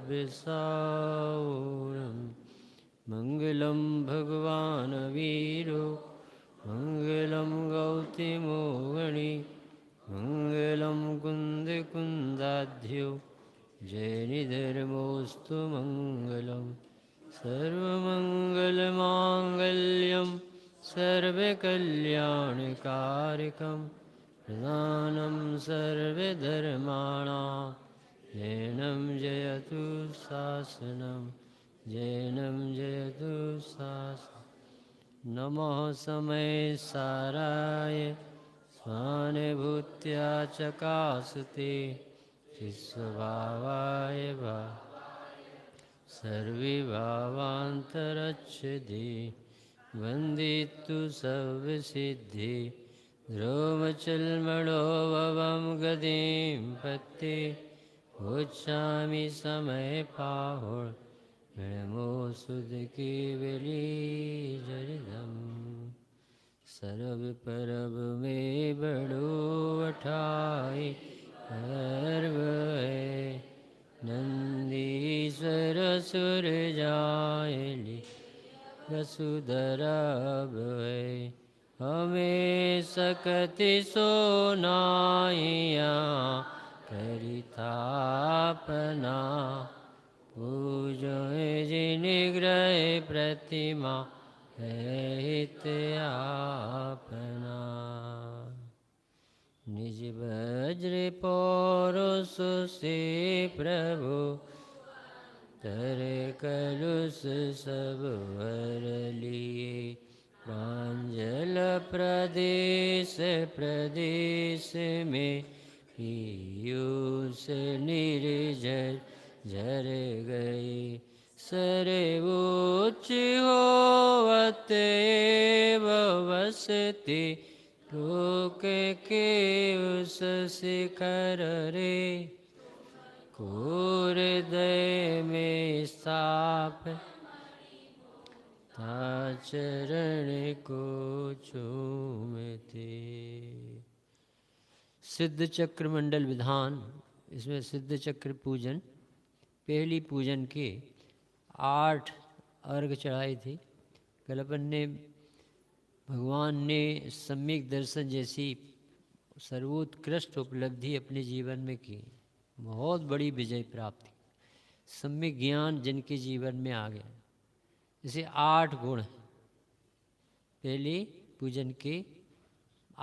सव्यसाऊरं मङ्गलं भगवान् वीरो मङ्गलं गौतमोगणि मङ्गलं कुन्दकुन्दाढ्यो जयनिधर्मोऽस्तु मङ्गलं सर्वमङ्गलमाङ्गल्यं सर्वकल्याणकारकं प्रधानं सर्वधर्माणां जैनं जयतु शासनं जैनं जयतु शासनं नमः समय साराय स्वानुभूत्या चकासते विश्वभावाय भा सर्वे भावान्तरच्छदे वन्दितु सर्वसिद्धि ध्रुवचल्मणो भवं गतिं पत्ते उच्चामि समयपाहुर् नमो सुदकेवलीजरिदम् सर्व परब में बड़ो अठाई पर्व है नंदीश्वर सुर जायली वसुधरा है हमें सकति सोनाइया करितापना पूजो जिनिग्रह प्रतिमा हित आपना निज वज्र पौरुष से प्रभु तर कलुष सब वर लिए प्रांजल प्रदेश प्रदेश में पीयूष निर्जर झर गए सर्वोच्च होवत एव वसति लोक के उस शिखर रे हृदय में स्थाप चरण को चूमते। सिद्ध चक्र मंडल विधान, इसमें सिद्ध चक्र पूजन, पहली पूजन के 8 अर्घ चढ़ाए थे। कल अपन ने भगवान ने सम्यक दर्शन जैसी सर्वोत्कृष्ट उपलब्धि अपने जीवन में की, बहुत बड़ी विजय प्राप्ति, सम्यक ज्ञान जिनके जीवन में आ गया। जैसे 8 गुण, पहले पूजन के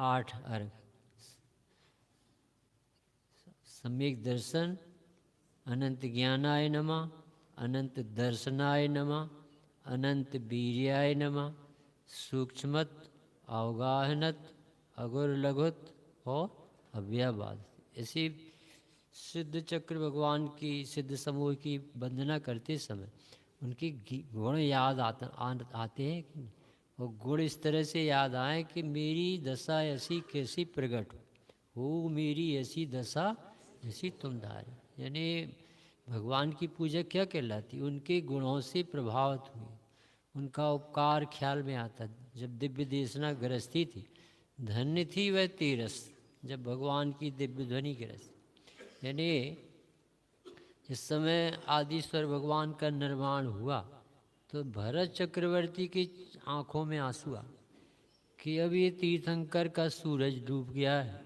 8 अर्घ, सम्यक दर्शन, अनंत ज्ञानाय नमः, अनंत दर्शनाय नमः, अनंत वीर्याय नमः, सूक्ष्मत, अवगाहनत, अगुर लघुत और अव्ययवाद। ऐसी सिद्ध चक्र भगवान की सिद्ध समूह की वंदना करते समय उनकी गुण याद आते हैं कि और गुण इस तरह से याद आए कि मेरी दशा ऐसी कैसी प्रकट हो मेरी ऐसी दशा जैसी तुम धारे। यानी भगवान की पूजा क्या कहलाती, उनके गुणों से प्रभावित हुई, उनका उपकार ख्याल में आता। जब दिव्य देशना गृहस्थी थी, धन्य थी वह तेरस, जब भगवान की दिव्य ध्वनि गृहस्थी। यानी इस समय आदिश्वर भगवान का निर्माण हुआ तो भरत चक्रवर्ती की आंखों में आंसू आ कि अब ये तीर्थंकर का सूरज डूब गया है,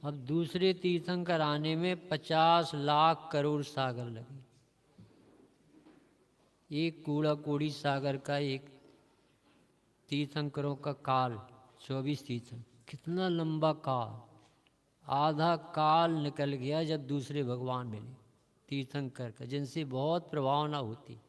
अब दूसरे तीर्थंकर आने में 50 लाख करोड़ सागर लगे। एक कूड़ा कोड़ी सागर का एक तीर्थंकरों का काल 24 तीर्थंकर, कितना लंबा काल, आधा काल निकल गया जब दूसरे भगवान मिले तीर्थंकर का, जिनसे बहुत प्रभावना होती।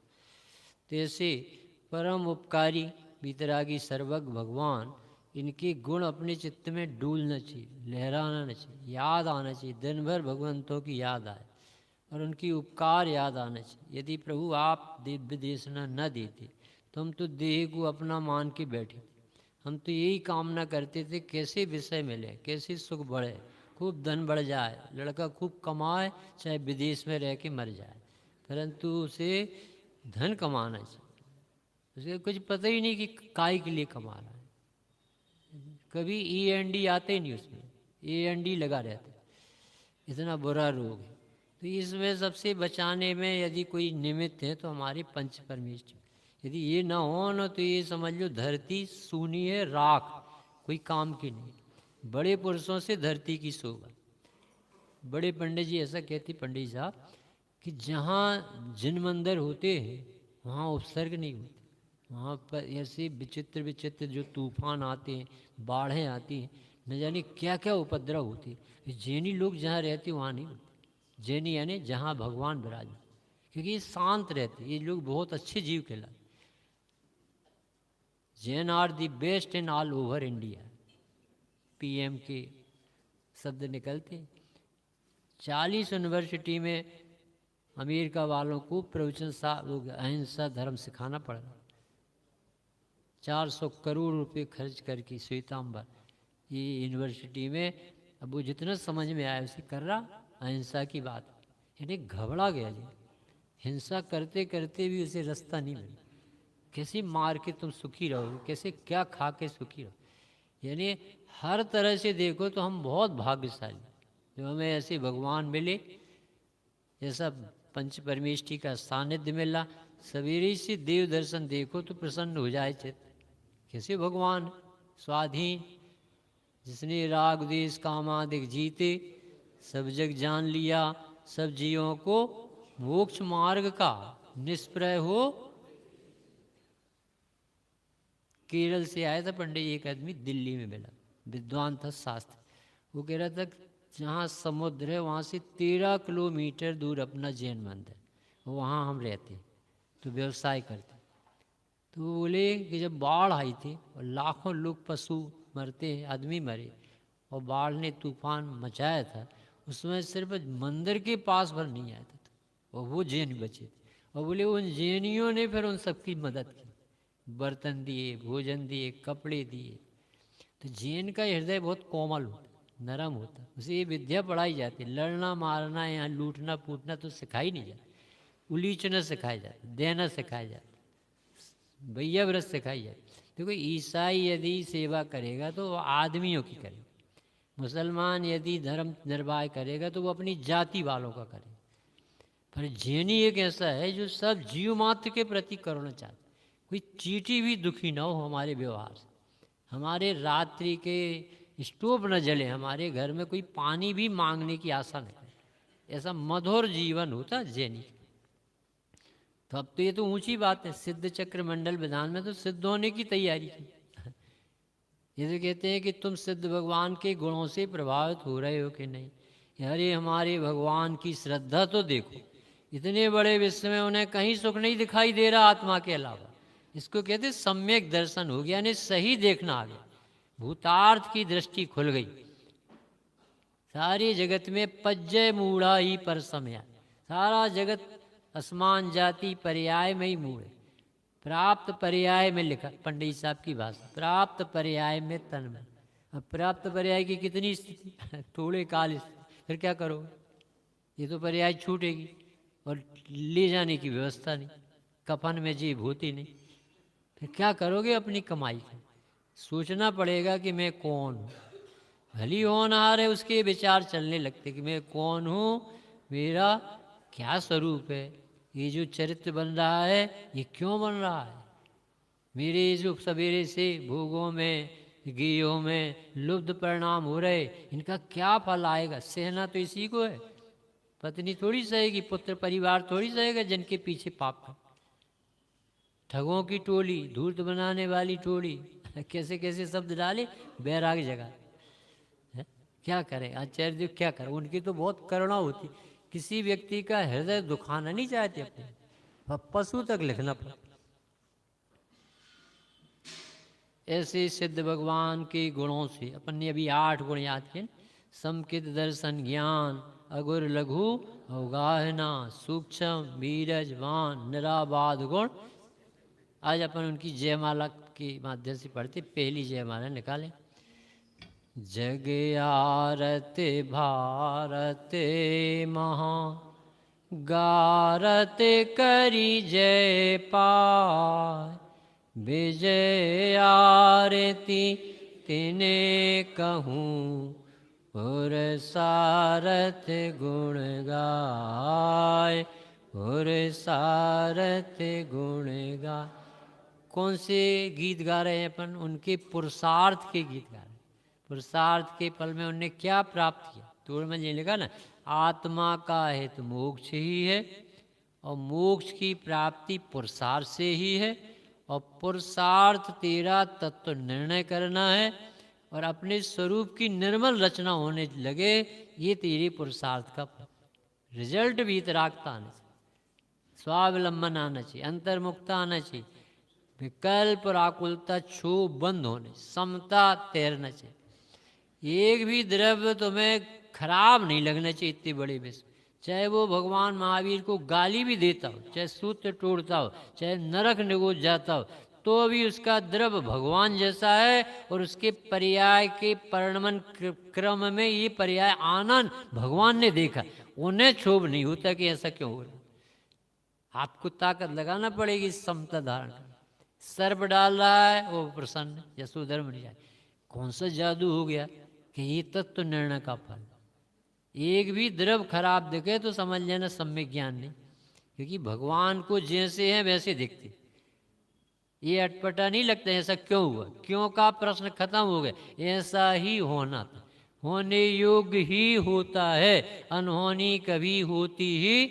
तो ऐसे परम उपकारी वितरागी सर्वज्ञ भगवान, इनके गुण अपने चित्त में डूलना चाहिए, लहराना नहीं चाहिए, याद आना चाहिए, दिन भर भगवंतों की याद आए और उनकी उपकार याद आना चाहिए। यदि प्रभु आप दिव्य देशना न देते तो हम तो देह को अपना मान के बैठे, हम तो यही कामना करते थे कैसे विषय मिले, कैसे सुख बढ़े, खूब धन बढ़ जाए, लड़का खूब कमाए, चाहे विदेश में रह के मर जाए, परंतु उसे धन कमाना चाहिए। उसे कुछ पता ही नहीं कि काय के लिए कमा रहा है, कभी END आते ही नहीं उसमें, END लगा रहता है, इतना बुरा रोग है। तो इसमें सबसे बचाने में यदि कोई निमित्त है तो हमारे पंच परमेष्ठी, यदि ये ना हो ना तो ये समझ लो धरती सूनी है, राख, कोई काम की नहीं। बड़े पुरुषों से धरती की शोभा। बड़े पंडित जी ऐसा कहते पंडित साहब कि जहाँ जिन मंदिर होते हैं वहाँ उपसर्ग नहीं होते, वहाँ पर ऐसे विचित्र विचित्र जो तूफान आते हैं, बाढ़ें आती हैं, न जाने क्या क्या उपद्रव होते हैं। जैनी लोग जहाँ रहते वहाँ नहीं होते। जैनी यानी जहाँ भगवान विराज, क्योंकि ये शांत रहते, ये लोग बहुत अच्छे जीव कहलाते। Jain are the best in all over India, PM के शब्द निकलते। 40 यूनिवर्सिटी में अमेरिका वालों को प्रवचन अहिंसा धर्म सिखाना पड़ रहा। 400 करोड़ रुपए खर्च करके श्वेतांबर ये यूनिवर्सिटी में, अब वो जितना समझ में आया उसे कर रहा, अहिंसा की बात। यानी घबरा गया जी, हिंसा करते करते भी उसे रास्ता नहीं मिला। कैसे मार के तुम सुखी रहोगे, कैसे क्या खा के सुखी रहो। यानी हर तरह से देखो तो हम बहुत भाग्यशाली जो हमें ऐसे भगवान मिले, जैसा पंच परमेष्ठी का सानिध्य मिला। सवेरे से देव दर्शन देखो तो प्रसन्न हो जाए चित्त। कैसे भगवान स्वाधीन, जिसने राग देश कामादिक जीते, सब जग जान लिया, सब जीवों को मोक्ष मार्ग का निष्प्रय हो। केरल से आया था पंडित, एक आदमी दिल्ली में मिला, विद्वान था शास्त्र। वो कह रहा था जहाँ समुद्र है वहाँ से 13 किलोमीटर दूर अपना जैन मंदिर, वहाँ हम रहते तो व्यवसाय करते। तो वो बोले कि जब बाढ़ आई थी और लाखों लोग पशु मरते हैं, आदमी मरे, और बाढ़ ने तूफान मचाया था, उसमें सिर्फ मंदिर के पास भर नहीं आया था, और वो जैन बचे थे। और बोले उन जैनियों ने फिर उन सबकी मदद की, बर्तन दिए, भोजन दिए, कपड़े दिए। तो जैन का हृदय बहुत कोमल होता, नरम होता, उसे ये विद्या पढ़ाई जाती। लड़ना मारना यहाँ लूटना फूटना तो सिखाई नहीं जाता, उलीचना सिखाया जाता, देना सिखाया जाता, भैया व्रत सिखाई जाती। देखो ईसाई यदि सेवा करेगा तो वो आदमियों की करेगा, मुसलमान यदि धर्म निर्वाह करेगा तो वो अपनी जाति वालों का करेगा। पर जैनी एक ऐसा है जो सब जीव मात्र के प्रति करुणा चाहता, कोई चींटी भी दुखी ना हो हमारे व्यवहार से, हमारे रात्रि के स्टोव न जले, हमारे घर में कोई पानी भी मांगने की आशा नहीं। ऐसा मधुर जीवन होता जैनी। तो अब तो ये तो ऊंची बात है, सिद्ध चक्र मंडल विधान में तो सिद्ध होने की तैयारी की। ये तो कहते हैं कि तुम सिद्ध भगवान के गुणों से प्रभावित हो रहे हो कि नहीं। अरे हमारे भगवान की श्रद्धा तो देखो, इतने बड़े विश्व में उन्हें कहीं सुख नहीं दिखाई दे रहा आत्मा के अलावा। इसको कहते सम्यक दर्शन हो गया, यानी सही देखना आ गया, भूतार्थ की दृष्टि खुल गई। सारे जगत में पज्जय मूढ़ा ही पर समय, सारा जगत असमान जाति पर्याय में ही मूढ़ है। प्राप्त पर्याय में लिखा पंडित साहब की भाषा, प्राप्त पर्याय में तन्मय। अब प्राप्त पर्याय की कितनी स्थिति, थोड़े काल स्थिति, फिर क्या करोगे? ये तो पर्याय छूटेगी और ले जाने की व्यवस्था नहीं, कफन में जीभ होती नहीं, फिर क्या करोगे अपनी कमाई की? सोचना पड़ेगा कि मैं कौन हूँ। भली होनहार है उसके विचार चलने लगते कि मैं कौन हूँ, मेरा क्या स्वरूप है, ये जो चरित्र बन रहा है ये क्यों बन रहा है, मेरे जो सवेरे से भोगों में गेयों में लुब्ध परिणाम हो रहे, इनका क्या फल आएगा। सहना तो इसी को है, पत्नी थोड़ी सहेगी, पुत्र परिवार थोड़ी सहेगा जिनके पीछे पाप है। ठगों की टोली, धूर्त बनाने वाली टोली, कैसे कैसे शब्द डाले, बैराग जगह। क्या करें आचार्य जी, क्या करें, उनकी तो बहुत करुणा होती, किसी व्यक्ति का हृदय दुखाना नहीं चाहते अपने, पशु तक लिखना पड़ा। ऐसे सिद्ध भगवान के गुणों से अपन ने अभी 8 गुण याद किए, समकित दर्शन ज्ञान, अगुर लघु अवगाहना, सूक्ष्म वीरज वान निराबाध गुण। आज अपन उनकी जयमाला के माध्यम से पढ़ते। पहली जयमाला निकालें। जग आरत भारत महा, गारत करी जय पाय, विजय आरती तिने कहूँ, और सारथ गुण गाय, और सारथ गुण गाय। कौन से गीत गा रहे हैं अपन? उनके पुरुषार्थ के गीत गा रहे हैं। पुरुषार्थ के फल में उन्हें क्या प्राप्त किया? तो में ये लिखा ना, आत्मा का हेतु मोक्ष ही है, और मोक्ष की प्राप्ति पुरुषार्थ से ही है, और पुरुषार्थ तेरा तत्व निर्णय करना है, और अपने स्वरूप की निर्मल रचना होने लगे, ये तेरे पुरुषार्थ का फल। रिजल्ट भी इतरागता आना चाहिए, स्वावलंबन आना चाहिए, अंतर्मुक्ता आना चाहिए, विकल्प और आकुलता क्षोभ बंद होने, समता तैरना चाहिए। एक भी द्रव्य तुम्हें खराब नहीं लगना चाहिए, इतनी बड़ी विश्व। चाहे वो भगवान महावीर को गाली भी देता हो, चाहे सूत्र तोड़ता हो, चाहे नरक निगोज जाता हो, तो भी उसका द्रव्य भगवान जैसा है, और उसके पर्याय के परिणमन क्रम में ये पर्याय आनंद भगवान ने देखा, उन्हें क्षोभ नहीं होता कि ऐसा क्यों हो रहा। आपको ताकत लगाना पड़ेगी समता धारण करना। सर्प डाल रहा है, वो प्रसन्न, यशोधर्म नहीं जाए। कौन सा जादू हो गया कि ये तत्व निर्णय का फल। एक भी द्रव खराब दिखे तो समझ लेना सम्यक ज्ञान नहीं, क्योंकि भगवान को जैसे हैं वैसे दिखते। ये अटपटा नहीं लगता ऐसा क्यों हुआ, क्यों का प्रश्न खत्म हो गया। ऐसा ही होना था, होने योग्य ही होता है, अनहोनी कभी होती ही।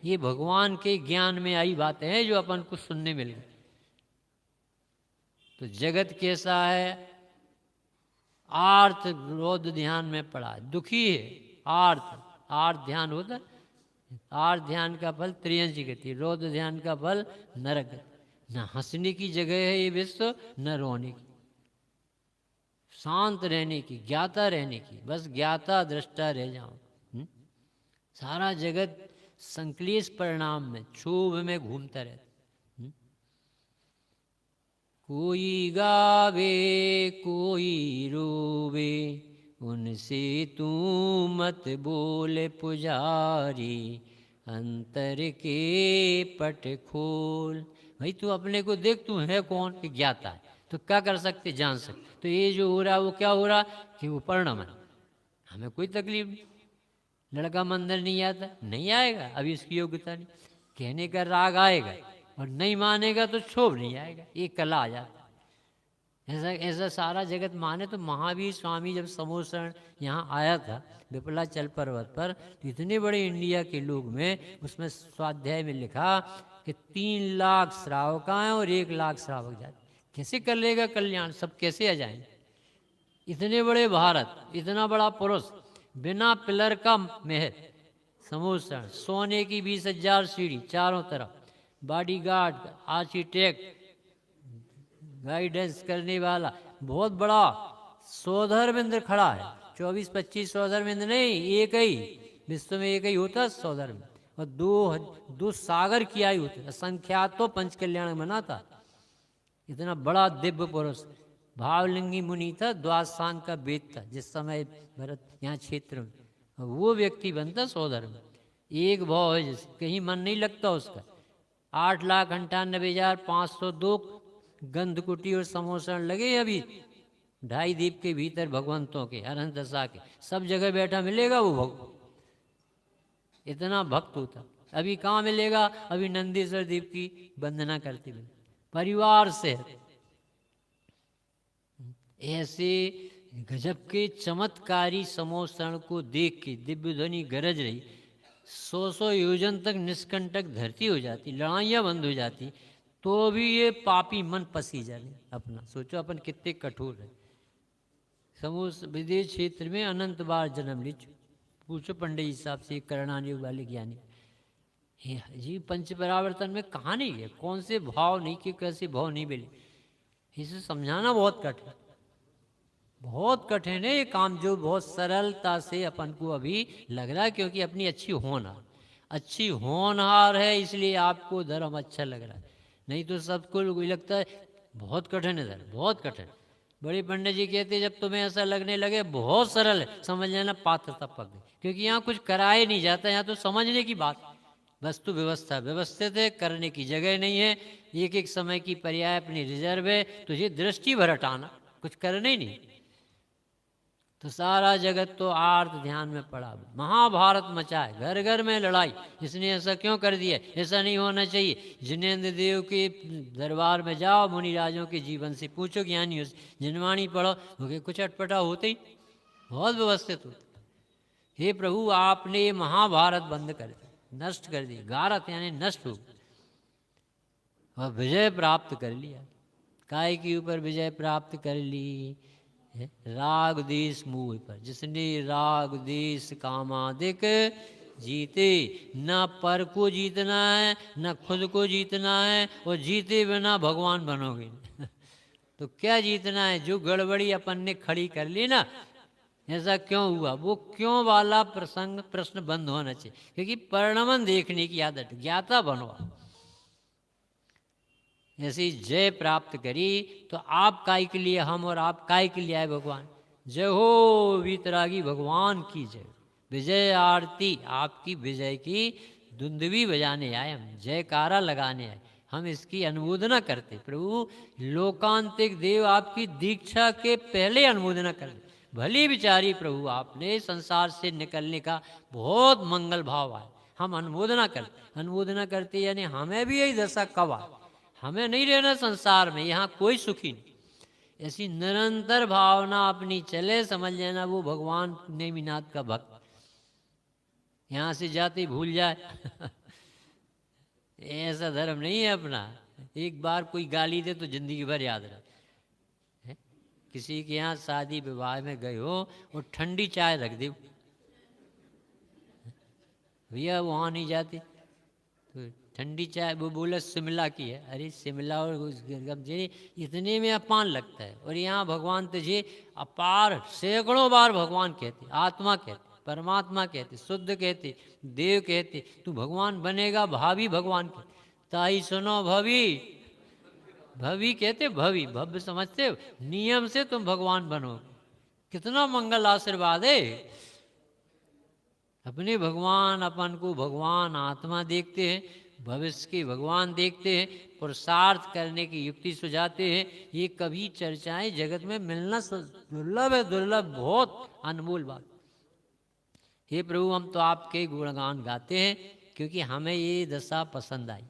ये भगवान के ज्ञान में आई बातें हैं जो अपन को सुनने मिल गई। तो जगत कैसा है? आर्थ रोध ध्यान में पड़ा है, दुखी है। आर्थ ध्यान होता है, आर्थ ध्यान का फल त्रियंशी गति, रोध ध्यान का फल नरक गति। न हंसने की जगह है ये विश्व, न रोने की, शांत रहने की, ज्ञाता रहने की, बस ज्ञाता दृष्टा रह जाओ। सारा जगत संक्लेश परिणाम में, क्षोभ में घूमता रहता। कोई गावे कोई रोवे, उनसे तू मत बोले पुजारी, अंतर के पट खोल। भाई तू अपने को देख, तू है कौन? कि ज्ञाता है। तो क्या कर सकते? जान सकते। तो ये जो हो रहा है वो क्या हो रहा कि वो परिणमन, हमें कोई तकलीफ नहीं। लड़का मंदिर नहीं आता, नहीं आएगा, अभी इसकी योग्यता नहीं। कहने का राग आएगा, और नहीं मानेगा तो क्षोभ नहीं आएगा, एक कला आ जाता। ऐसा ऐसा सारा जगत माने। तो महावीर स्वामी जब समोसरण यहाँ आया था विपलाचल पर्वत पर, तो इतने बड़े इंडिया के लोग में, उसमें स्वाध्याय में लिखा कि 3 लाख श्रावक आए और 1 लाख श्रावक जाते। कैसे कर लेगा कल्याण? सब कैसे आ जाएंगे? इतने बड़े भारत, इतना बड़ा पुरुष, बिना पिलर का महल, समोसरण, सोने की 20,000 सीढ़ी चारों तरफ, बॉडीगार्ड, आर्किटेक्ट, गाइडेंस करने वाला, बहुत बड़ा सौधर्मेंद्र खड़ा है। 24-25 सौधर्मेंद्र नहीं, एक ही विश्व में एक ही होता सौधर्म, और दो सागर किया ही होते, असंख्यात तो पंच कल्याण मनाता। इतना बड़ा दिव्य पुरुष भावलिंगी मुनि था, द्वादशांग का वेद था जिस समय भरत यहाँ क्षेत्र में, वो व्यक्ति बनता सौधर्म। एक भाव है जिस कहीं मन नहीं लगता उसका। 8,98,502 गंधकुटी और समोसरण लगे अभी 2.5 दीप के भीतर भगवंतों के, अनंत दशा के, सब जगह बैठा मिलेगा वो भगवान। इतना भक्त होता। अभी कहाँ मिलेगा? अभी नंदीश्वर दीप की वंदना करते हुए परिवार से। ऐसे गजब के चमत्कारी समोसरण को देख के दिव्य ध्वनि गरज रही, 100 योजन तक निष्कंटक धरती हो जाती, लड़ाइयाँ बंद हो जाती, तो भी ये पापी मन पसी जाने अपना। सोचो अपन कितने कठोर है। समूह विदेश क्षेत्र में अनंत बार जन्म ली, पूछो पंडित जी साहब से, करणानुयोग वाले ज्ञानी जी पंच परावर्तन में कहाँ नहीं है, कौन से भाव नहीं कि कैसे भाव नहीं मिले, इसे समझाना बहुत कठिन, बहुत कठिन है ये काम, जो बहुत सरलता से अपन को अभी लग रहा है, क्योंकि अपनी अच्छी होनहार है, इसलिए आपको धर्म अच्छा लग रहा है। नहीं तो सबको लगता है बहुत कठिन है धर्म, बहुत कठिन। बड़े पंडित जी कहते जब तुम्हें ऐसा लगने लगे बहुत सरल है, समझ लेना पात्रता पक गई, क्योंकि यहाँ कुछ कराया नहीं जाता, यहाँ तो समझने की बात। वस्तु व्यवस्था व्यवस्थित है, करने की जगह नहीं है, एक एक समय की पर्याय अपनी रिजर्व है, तो ये दृष्टि भर हटाना, कुछ करना ही नहीं। तो सारा जगत तो आर्त ध्यान में पड़ा, महाभारत मचा है, घर घर में लड़ाई। इसने ऐसा क्यों कर दिया, ऐसा नहीं होना चाहिए। जिनेंद्र देव के दरबार में जाओ, मुनिराजों के जीवन से पूछो, ज्ञानियों से, जिनवाणी पढ़ो, क्योंकि कुछ अटपटा होते ही बहुत व्यवस्थित होते। हे प्रभु, आपने ये महाभारत बंद कर दिया, नष्ट कर दिया, गारत यानी नष्ट हो, और विजय प्राप्त कर लिया। काय के ऊपर विजय प्राप्त कर ली, राग देश मोह पर। जिसने राग देश कामादिक जीते, न पर को जीतना है, न खुद को जीतना है, और जीते बिना भगवान बनोगे तो क्या जीतना है। जो गड़बड़ी अपन ने खड़ी कर ली ना, ऐसा क्यों हुआ, वो क्यों वाला प्रसंग प्रश्न बंद होना चाहिए, क्योंकि परिणमन देखने की आदत, ज्ञाता बनो। ऐसी जय प्राप्त करी तो आप काय के लिए हम, और आप काय के लिए आए भगवान। जय हो वीतरागी भगवान की जय। विजय आरती, आपकी विजय की धुंधवी बजाने आए हम, जयकारा लगाने आए हम, इसकी अनुमोदना करते। प्रभु लोकांतिक देव आपकी दीक्षा के पहले अनुमोदना करते। भली विचारी प्रभु, आपने संसार से निकलने का बहुत मंगल भाव आए, हम अनुमोदना करते। अनुमोदना करते यानी हमें भी यही दशा कब आए, हमें नहीं रहना संसार में, यहाँ कोई सुखी नहीं। ऐसी निरंतर भावना अपनी चले, समझ लेना वो भगवान नेमिनाथ का भक्त। यहाँ से जाते भूल जाए ऐसा धर्म नहीं है अपना। एक बार कोई गाली दे तो जिंदगी भर याद रहे। किसी के यहाँ शादी विवाह में गए हो और ठंडी चाय रख दे, भैया वहाँ नहीं जाते, तो ठंडी चाय वो बोले शिमला की है। अरे शिमला और इतने में अपान लगता है। और यहाँ भगवान तुझे अपार सैकड़ों बार भगवान कहते, आत्मा कहते, परमात्मा कहते, शुद्ध कहते, देव कहते। तू भगवान बनेगा, भावी भगवान कहते। ताई सुनो भवी, भवी कहते, भवी भव्य समझते हो, नियम से तुम भगवान बनो। कितना मंगल आशीर्वाद है। अपने भगवान, अपन को भगवान आत्मा देखते हैं, भविष्य के भगवान देखते हैं, पुरुषार्थ करने की युक्ति सुझाते हैं। ये कभी चर्चाएं जगत में मिलना दुर्लभ है, दुर्लभ, बहुत अनमोल बात। हे प्रभु, हम तो आपके गुणगान गाते हैं, क्योंकि हमें ये दशा पसंद आई।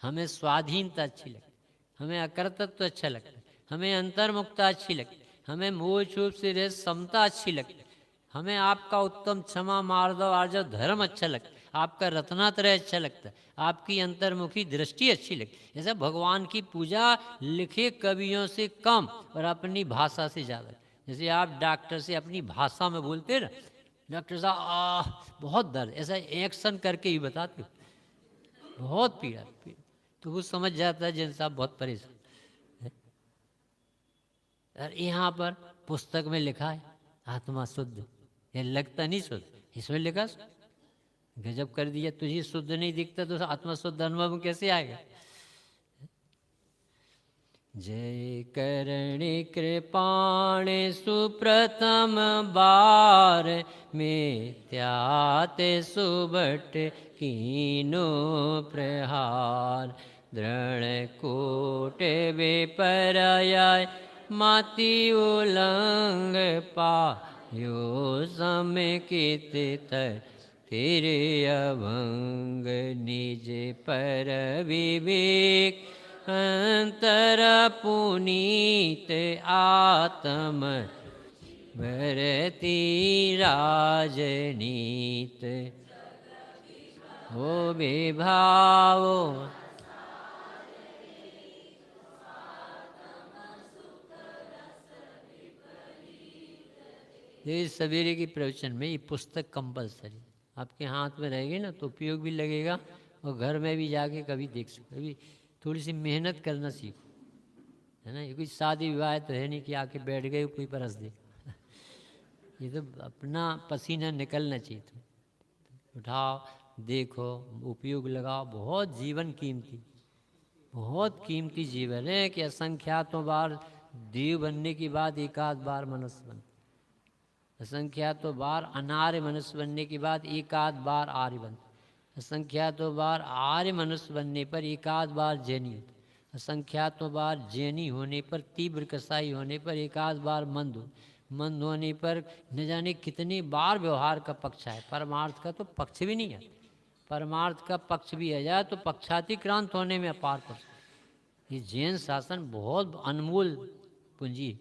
हमें स्वाधीनता अच्छी लगती, हमें अकर्तृत्व अच्छा लगता है, हमें अंतर्मुक्ता अच्छी लगती, हमें मोह छूप से रह समता अच्छी लगती, हमें आपका उत्तम क्षमा मार्दव आर्जव धर्म अच्छा लगता है, आपका रत्नात्रय अच्छा लगता है, आपकी अंतर्मुखी दृष्टि अच्छी लगती है। ऐसा भगवान की पूजा लिखे कवियों से कम और अपनी भाषा से ज़्यादा। जैसे आप डॉक्टर से अपनी भाषा में बोलते हैं ना, डॉक्टर साहब बहुत दर्द, ऐसा एक्शन करके ही बताते, बहुत पीड़ा, तो वो समझ जाता है जिन साहब बहुत परेशान। और यहाँ पर पुस्तक में लिखा है आत्मा शुद्ध, ये लगता नहीं शुद्ध, इसमें लिखा गजब कर दिया। तुझे शुद्ध नहीं दिखता तो आत्मा शुद्ध अनुभव कैसे आएगा। जय करणे कृपाणे सुप्रथम बार मिथ्याते सुबट कीनो प्रहार। दृढ़ कोट विपर्याय माति उलंग पायो समेकित फिर अभंग। निज पर विवेक अंतर पुनीत आत्म भरती राजनीत। हो विभावो ये सवेरे की प्रवचन में ये पुस्तक कंपलसरी आपके हाथ में रहेगी ना, तो उपयोग भी लगेगा, और घर में भी जाके कभी देख सकते। अभी थोड़ी सी मेहनत करना सीखो, है ना। ये कोई शादी विवाह तो है नहीं कि आके बैठ गए कोई परस दे ये तो अपना पसीना निकलना चाहिए। तो उठाओ, देखो, उपयोग लगाओ। बहुत जीवन कीमती, बहुत कीमती जीवन है कि असंख्यातों बार देव बनने की बाद एक आध बार मनुष्य बन, असंख्यातों बार अनार्य मनुष्य बनने के बाद एक आध बार आर्य बन, असंख्यातों बार आर्य मनुष्य बनने पर एक आध बार जैनी होता, असंख्यातों बार जैनी होने पर, तीव्र कसाई होने पर एक आध बार मंद हो, मंद होने पर न जाने कितनी बार व्यवहार का पक्ष आए, परमार्थ का तो पक्ष भी नहीं है। परमार्थ का पक्ष भी आ जाए तो पक्षातिक्रांत होने में अपार पर। ये जैन शासन बहुत अनमोल पूंजी।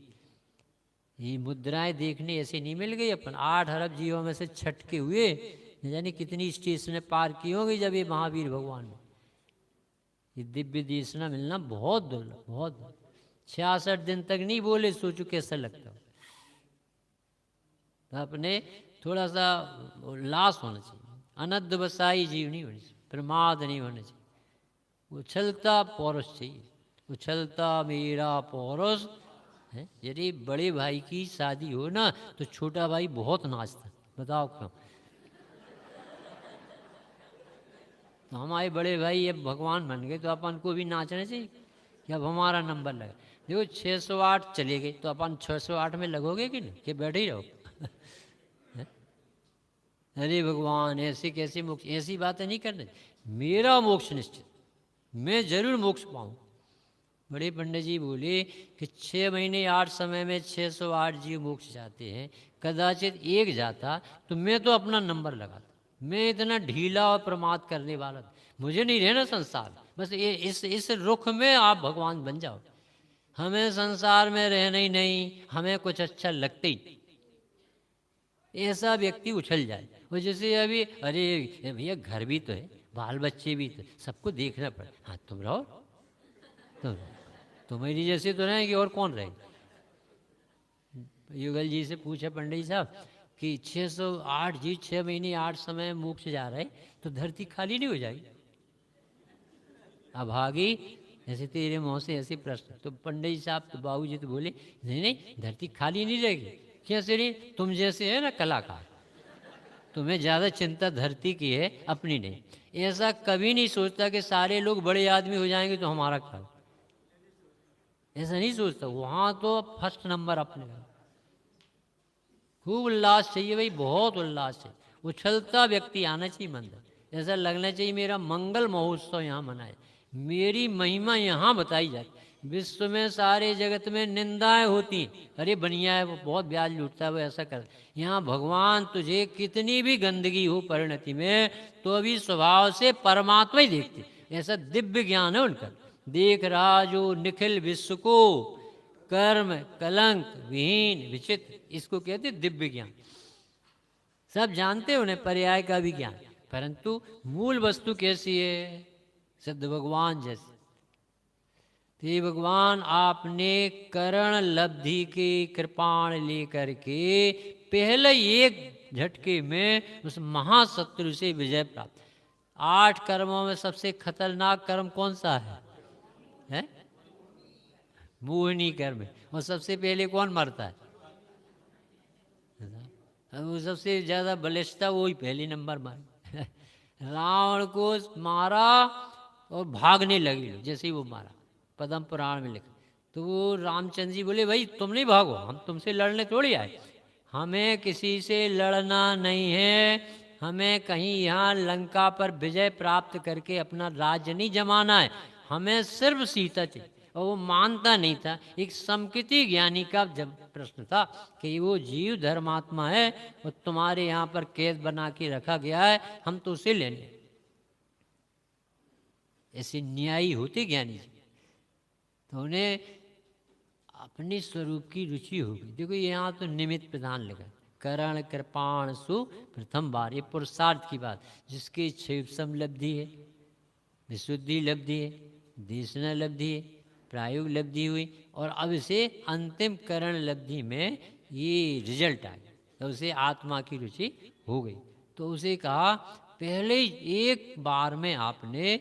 ये मुद्राएं देखने ऐसे नहीं मिल गई। अपन 8 अरब जीवों में से छटके हुए, न जाने कितनी स्टेशनें पार की होंगी जब ये महावीर भगवान ने। ये दिव्य देशना मिलना बहुत दुर्लभ, बहुत दुर्लभ। 66 दिन तक नहीं बोले, सोचो कैसा लगता। तो अपने थोड़ा सा उल्लास होना चाहिए, अनद्ध बसाई जीव नहीं होनी चाहिए, प्रमाद नहीं होना चाहिए। उछलता पौरुष चाहिए, उछलता मेरा पौरुष है। यदि बड़े भाई की शादी हो ना तो छोटा भाई बहुत नाचता, बताओ क्यों। तो हमारे बड़े भाई अब भगवान बन गए तो अपन को भी नाचना चाहिए कि अब हमारा नंबर लगा। देखो 608 चले गए तो अपन 608 में लगोगे कि नहीं, कि बैठे ही रहो। अरे भगवान ऐसे कैसे मोक्ष, ऐसी बातें नहीं करनी। मेरा मोक्ष निश्चित, मैं जरूर मोक्ष पाऊँ। बड़े पंडित जी बोले कि 6 महीने 8 समय में 608 जीव मोक्ष जाते हैं, कदाचित एक जाता तो मैं तो अपना नंबर लगाता। मैं इतना ढीला और प्रमाद करने वाला, मुझे नहीं रहना संसार, बस ये इस रुख में आप भगवान बन जाओ। हमें संसार में रहना ही नहीं, हमें कुछ अच्छा लगता ही नहीं। ऐसा व्यक्ति उछल जाए। और जैसे अभी अरे भैया घर भी तो है, बाल बच्चे भी तो, सबको देखना पड़े। हाँ तुम रहो, तुम्हारी जैसे तो रहेंगे और कौन रहेगा। युगल जी से पूछा पंडित जी साहब कि 608 जी 6 महीने 8 समय मोक्ष जा रहे तो धरती खाली नहीं हो जाएगी। अभागी ऐसे तेरे मुँह से ऐसे प्रश्न। तो पंडित जी साहब तो बाबू जी तो बोले नहीं नहीं धरती खाली नहीं रहेगी। कैसे नहीं, तुम जैसे है ना कलाकार, तुम्हें ज़्यादा चिंता धरती की है, अपनी नहीं। ऐसा कभी नहीं सोचता कि सारे लोग बड़े आदमी हो जाएंगे तो हमारा क्या, ऐसा नहीं सोचता। वहाँ तो फर्स्ट नंबर अपने का। खूब उल्लास चाहिए भाई, बहुत उल्लास चाहिए। उछलता व्यक्ति आना चाहिए मंदिर, ऐसा लगना चाहिए मेरा मंगल महोत्सव यहाँ मनाए, मेरी महिमा यहाँ बताई जाए। विश्व में सारे जगत में निंदाएं होती हैं, अरे बनिया है वो बहुत ब्याज लूटता है वो ऐसा कर। यहाँ भगवान तुझे कितनी भी गंदगी हो परिणति में तो अभी स्वभाव से परमात्मा ही देखते। ऐसा दिव्य ज्ञान है उनका। देख रहा जो निखिल विश्व को कर्म कलंक विहीन विचित्र, इसको कहते दिव्य ज्ञान। सब जानते हैं उन्हें पर्याय का भी ज्ञान, परंतु मूल वस्तु कैसी है, सिद्ध भगवान जैसे। तो ये भगवान आपने करण लब्धि की कृपाण लेकर के पहले एक झटके में उस महाशत्रु से विजय प्राप्त। 8 कर्मों में सबसे खतरनाक कर्म कौन सा है? मोहिनी कर्म है। और सबसे पहले कौन मरता है? वो सबसे ज्यादा बलिष्ठता वही पहले नंबर मार। रावण को मारा और भागने लगे जैसे ही वो मारा, पद्म पुराण में लिखा। तो वो रामचंद्र जी बोले भाई तुम नहीं भागो, हम तुमसे लड़ने थोड़ी आए, हमें किसी से लड़ना नहीं है, हमें कहीं यहाँ लंका पर विजय प्राप्त करके अपना राज्य नहीं जमाना है, हमें सिर्फ सीता चाहिए। और वो मानता नहीं था। एक समकृति ज्ञानी का जब प्रश्न था कि वो जीव धर्मात्मा है और तुम्हारे यहाँ पर कैद बना के रखा गया है, हम तो उसे लेने। ऐसे न्यायी होते ज्ञानी जी, तो उन्हें अपने स्वरूप की रुचि होगी। देखो यहाँ तो निमित्त प्रधान लगा, करण कृपाण सु प्रथम बार, ये पुरुषार्थ की बात। जिसकी क्षेम लब्धि है, विशुद्धि लब्धि है, देशना लब्धि है, प्रायोग लब्धि हुई, और अब इसे अंतिम करण लब्धि में ये रिजल्ट आ गया, तो उसे आत्मा की रुचि हो गई। तो उसे कहा पहले एक बार में आपने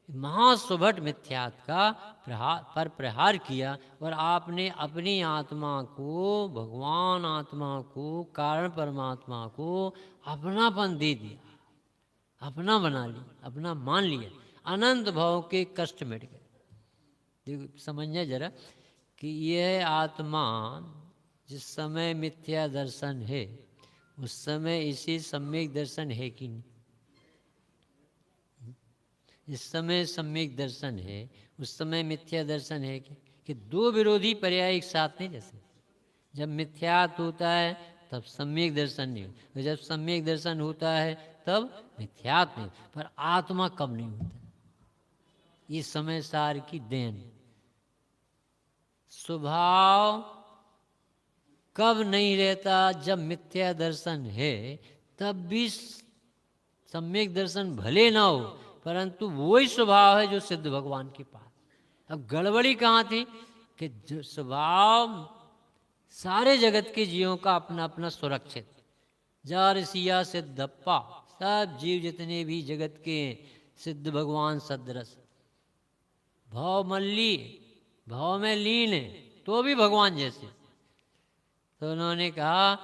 महासुभट मिथ्यात का पर प्रहार किया और आपने अपनी आत्मा को, भगवान आत्मा को, कारण परमात्मा को अपनापन दे दिया, अपना बना लिया, अपना मान लिया। अनंत भाव के कष्ट मिट गए। देखो समझना जरा कि यह आत्मा जिस समय मिथ्या दर्शन है उस समय इसी सम्यक दर्शन है कि नहीं? इस समय सम्यक दर्शन है, उस समय मिथ्या दर्शन है कि दो विरोधी पर्याय एक साथ नहीं जैसे। जब मिथ्यात्व होता है तब सम्यक दर्शन नहीं होता, जब सम्यक दर्शन होता है तब मिथ्यात्व नहीं, पर आत्मा कब नहीं होता। ये समय सार की देन। स्वभाव कब नहीं रहता, जब मिथ्या दर्शन है तब भी सम्यक दर्शन भले ना हो, परंतु वही स्वभाव है जो सिद्ध भगवान के पास। अब गड़बड़ी कहाँ थी कि जो स्वभाव सारे जगत के जीवों का अपना अपना सुरक्षित, जार सिया सिद्धप्पा, सब जीव जितने भी जगत के सिद्ध भगवान सदृश भावमल्ली, भाव में लीन है तो भी भगवान जैसे। तो उन्होंने कहा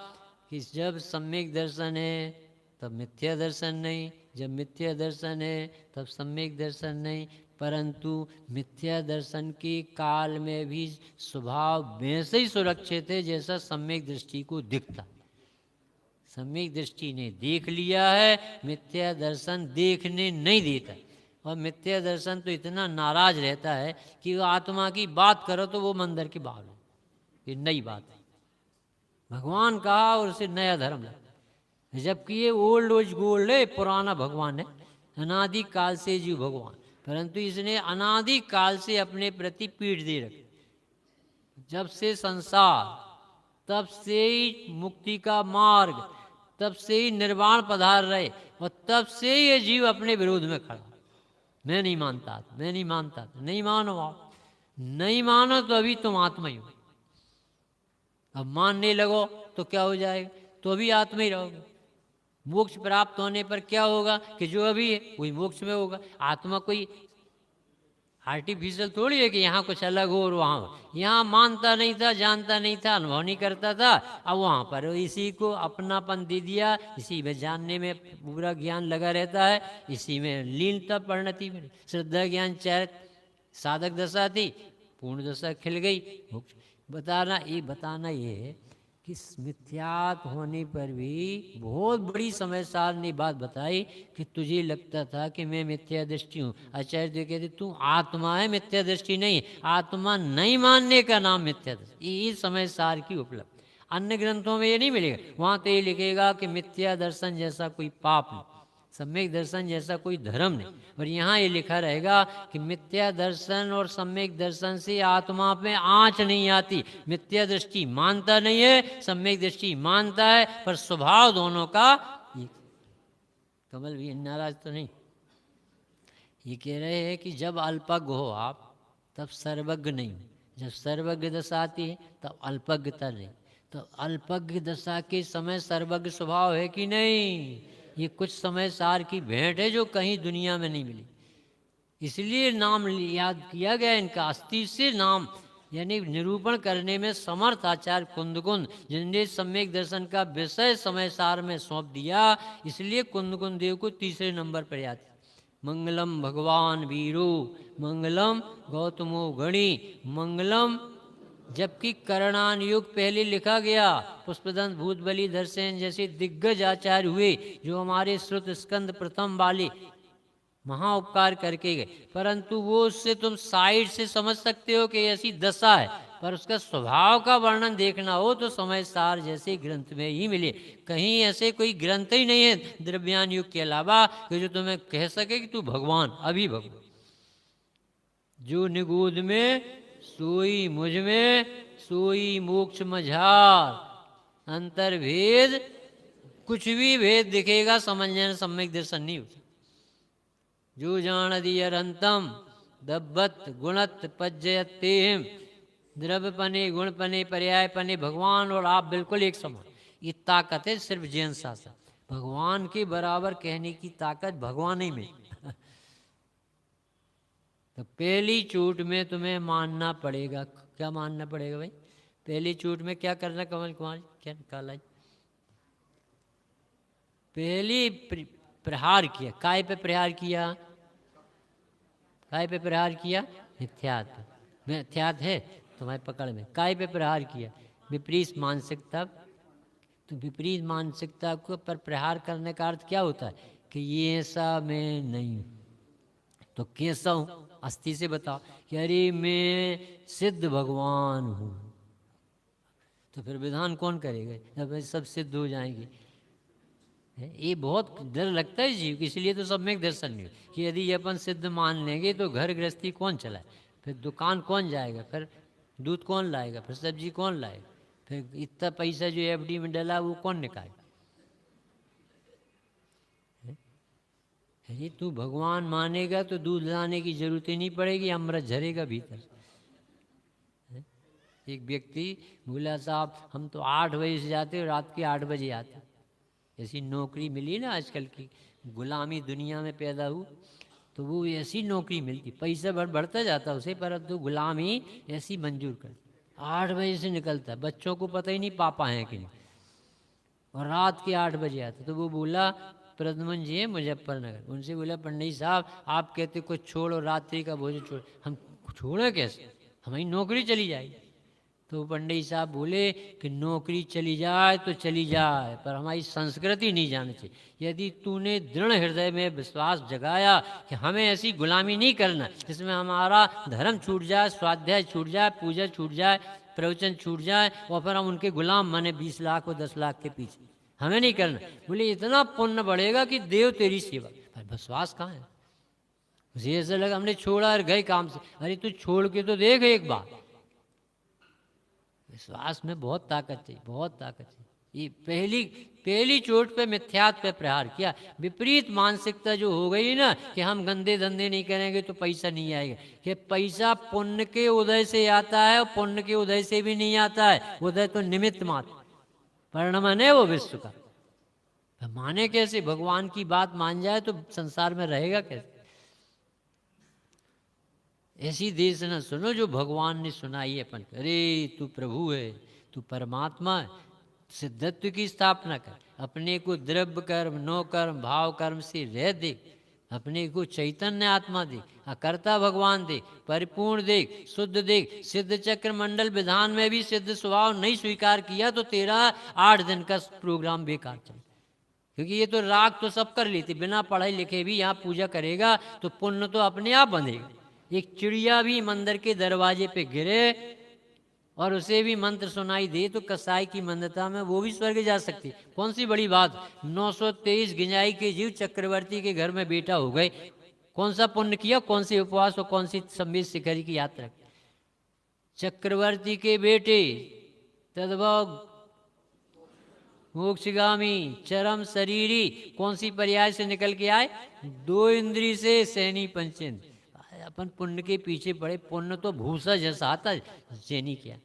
कि जब सम्यक दर्शन है तब मिथ्या दर्शन नहीं, जब मिथ्या दर्शन है तब सम्यक दर्शन नहीं, परंतु मिथ्या दर्शन के काल में भी स्वभाव वैसे ही सुरक्षित है जैसा सम्यक दृष्टि को दिखता। सम्यक दृष्टि ने देख लिया है, मिथ्या दर्शन देखने नहीं देता। और मिथ्या दर्शन तो इतना नाराज रहता है कि वो आत्मा की बात करो तो वो मंदिर की बात है, ये नई बात है, भगवान कहा और उसे नया धर्म लगता है। जबकि ये ओल्ड इज गोल्ड है, पुराना भगवान है, अनादि काल से जीव भगवान, परंतु इसने अनादि काल से अपने प्रति पीठ दे रखी। जब से संसार, तब से ही मुक्ति का मार्ग, तब से ही निर्वाण पधार रहे, और तब से ये जीव अपने विरोध में खड़ा। मैं नहीं मानता, मैं नहीं मानता, नहीं मानो आप, नहीं मानो तो अभी तुम आत्मा ही हो। अब मानने लगो तो क्या हो जाएगा, तो अभी आत्मा ही रहोगे। मोक्ष प्राप्त होने पर क्या होगा कि जो अभी है वही मोक्ष में होगा। आत्मा कोई आर्टिफिशियल थोड़ी है कि यहाँ कुछ अलग हो और वहाँ हो। यहाँ मानता नहीं था, जानता नहीं था, अनुभव नहीं करता था, अब वहाँ पर इसी को अपनापन दे दिया, इसी में जानने में पूरा ज्ञान लगा रहता है, इसी में लीनता परिणति में श्रद्धा ज्ञान चार साधक दशा थी, पूर्ण दशा खिल गई। बताना ये है कि मिथ्यात होने पर भी बहुत बड़ी समय सारनी बात बताई कि तुझे लगता था कि मैं मिथ्या दृष्टि हूँ। आचार्य जी कहते तू आत्मा है, मिथ्या दृष्टि नहीं। आत्मा नहीं मानने का नाम मिथ्या दृष्टि, ये समय सार की उपलब्धि। अन्य ग्रंथों में ये नहीं मिलेगा, वहाँ तो ये लिखेगा कि मिथ्या दर्शन जैसा कोई पाप नहीं, सम्यक दर्शन जैसा कोई धर्म नहीं। और यहाँ ये लिखा रहेगा कि मिथ्या दर्शन और सम्यक दर्शन से आत्मा पे आँच नहीं आती। मिथ्या दृष्टि मानता नहीं है, सम्यक दृष्टि मानता है, पर स्वभाव दोनों का। कमल भी नाराज तो नहीं, ये कह रहे हैं कि जब अल्पज्ञ हो आप तब सर्वज्ञ नहीं हो, जब सर्वज्ञ दशा आती है तब अल्पज्ञता नहीं। तो अल्पज्ञ दशा के समय सर्वज्ञ स्वभाव है कि नहीं, ये कुछ समय सार की भेंट है जो कहीं दुनिया में नहीं मिली। इसलिए नाम याद किया गया इनका, अस्थि से नाम यानी निरूपण करने में समर्थ आचार्य कुंदकुंद, जिनने सम्यक दर्शन का विषय समय सार में सौंप दिया, इसलिए कुंदकुंद देव को तीसरे नंबर पर याद। मंगलम भगवान वीरो, मंगलम गौतमो गणी, मंगलम। जबकि करणान युग पहले लिखा गया, पुष्पदंत भूतबली धरसेन जैसे दिग्गज आचार्य हुए जो हमारे श्रुत स्कंद प्रथम वाले महा उपकार करके गए, परंतु वो उससे तुम साइड से समझ सकते हो कि ऐसी दशा है, पर उसका स्वभाव का वर्णन देखना हो तो समय सार जैसे ग्रंथ में ही मिले। कहीं ऐसे कोई ग्रंथ ही नहीं है द्रव्यान युग के अलावा कि जो तुम्हें कह सके कि तू भगवान, अभी भगवान। जो निगूढ़ में सोई मुझ में, सोई मोक्ष मझार, अंतर्भेद कुछ भी भेद दिखेगा समझने में सम्यक दर्शन नहीं होता। जो जान दियरंतम दब्बत गुणत पज्जयतेम, द्रव्यपने गुणपने पर्यायपने, भगवान और आप बिल्कुल एक समान। ये ताकत है सिर्फ जैन शास्त्र, भगवान के बराबर कहने की ताकत भगवान ही में। तो पहली चोट में तुम्हें मानना पड़ेगा। क्या मानना पड़ेगा भाई? पहली चोट में क्या करना कमल कुमार, क्या निकाला? पहली प्रहार किया, काय पे प्रहार किया? काय पे प्रहार किया? मिथ्यात्व। मिथ्यात्व है तुम्हारी पकड़ में। काय पे प्रहार किया? विपरीत मानसिकता। तो विपरीत मानसिकता को पर प्रहार करने का अर्थ क्या होता है कि ये ऐसा मैं नहीं हूँ। तो कैसा हूँ? अस्थि से बताओ कि अरे मैं सिद्ध भगवान हूँ। तो फिर विधान कौन करेगा जब सब सिद्ध हो जाएंगे? ये बहुत डर लगता है जीव की, इसलिए तो सम्यक दर्शन नहीं कि यदि ये अपन सिद्ध मान लेंगे तो घर गृहस्थी कौन चलाए, फिर दुकान कौन जाएगा, फिर दूध कौन लाएगा, फिर सब्जी कौन लाएगा, फिर इतना पैसा जो एफडी में डला वो कौन निकालेगा? अरे तू भगवान मानेगा तो दूध लाने की जरूरत ही नहीं पड़ेगी, अमृत झरेगा भीतर। एक व्यक्ति बोला साहब हम तो 8 बजे से जाते और रात के 8 बजे आते। ऐसी नौकरी मिली ना आजकल की, गुलामी दुनिया में पैदा हुई तो वो ऐसी नौकरी मिलती, पैसा बढ़ता जाता उसे, पर तो गुलाम ही ऐसी मंजूर कर। 8 बजे से निकलता है, बच्चों को पता ही नहीं पापा हैं कि नहीं, और रात के 8 बजे आता। तो वो बोला प्रद्युमन जी है मुजफ्फरनगर, उनसे बोला पंडित साहब आप कहते कुछ छोड़ो, रात्रि का भोजन छोड़, हम छोड़ें कैसे, हमारी नौकरी चली जाएगी। तो पंडित साहब बोले कि नौकरी चली जाए तो चली जाए, पर हमारी संस्कृति नहीं जानी चाहिए। यदि तूने दृढ़ हृदय में विश्वास जगाया कि हमें ऐसी गुलामी नहीं करना जिसमें हमारा धर्म छूट जाए, स्वाध्याय छूट जाए, पूजा छूट जाए, प्रवचन छूट जाए, और फिर हम उनके गुलाम माने 20 लाख और 10 लाख के पीछे, हमें नहीं करना। बोले इतना पुण्य बढ़ेगा कि देव तेरी सेवा। पर विश्वास कहाँ है? मुझे ऐसा लगा हमने छोड़ा और गए काम से। अरे तू छोड़ के तो देख एक बार, विश्वास में बहुत ताकत चाहिए, बहुत ताकत चाहिए। ये पहली चोट पे मिथ्यात्व पे प्रहार किया। विपरीत मानसिकता जो हो गई ना कि हम गंदे धंधे नहीं करेंगे तो पैसा नहीं आएगा, कि पैसा पुण्य के उदय से आता है और पुण्य के उदय से भी नहीं आता है, उदय तो निमित्त मात्र, परिणाम है वो विश्व का। माने कैसे? भगवान की बात मान जाए तो संसार में रहेगा कैसे? ऐसी देश न सुनो जो भगवान ने सुनाई है अपन। अरे तू प्रभु है, तू परमात्मा है, सिद्धत्व की स्थापना कर, अपने को द्रव्य कर्म, नो कर्म, भाव कर्म से रह दे, अपने को चैतन्य आत्मा दे, अकर्ता भगवान दे, परिपूर्ण देख, शुद्ध देख। सिद्ध चक्र मंडल विधान में भी सिद्ध स्वभाव नहीं स्वीकार किया तो तेरा 8 दिन का प्रोग्राम बेकार चल, क्योंकि ये तो राग तो सब कर लेते, बिना पढ़े लिखे भी यहाँ पूजा करेगा तो पुण्य तो अपने आप बंधेगा। एक चिड़िया भी मंदिर के दरवाजे पे गिरे और उसे भी मंत्र सुनाई दे तो कसाई की मंदता में वो भी स्वर्ग जा सकती, कौन सी बड़ी बात। 923 गिंजाई के जीव चक्रवर्ती के घर में बेटा हो गए, कौन सा पुण्य किया, कौन सी उपवास और कौन सी संबित शिखरी की यात्रा। चक्रवर्ती के बेटे तद्भव मोक्षगामी चरम शरीरी, कौन सी पर्याय से निकल के आए, 2 इंद्री से सैनी पंचेंद्र। अपन पुण्य के पीछे पड़े, पुण्य तो भूसा जैसा आता है। जैनी क्या,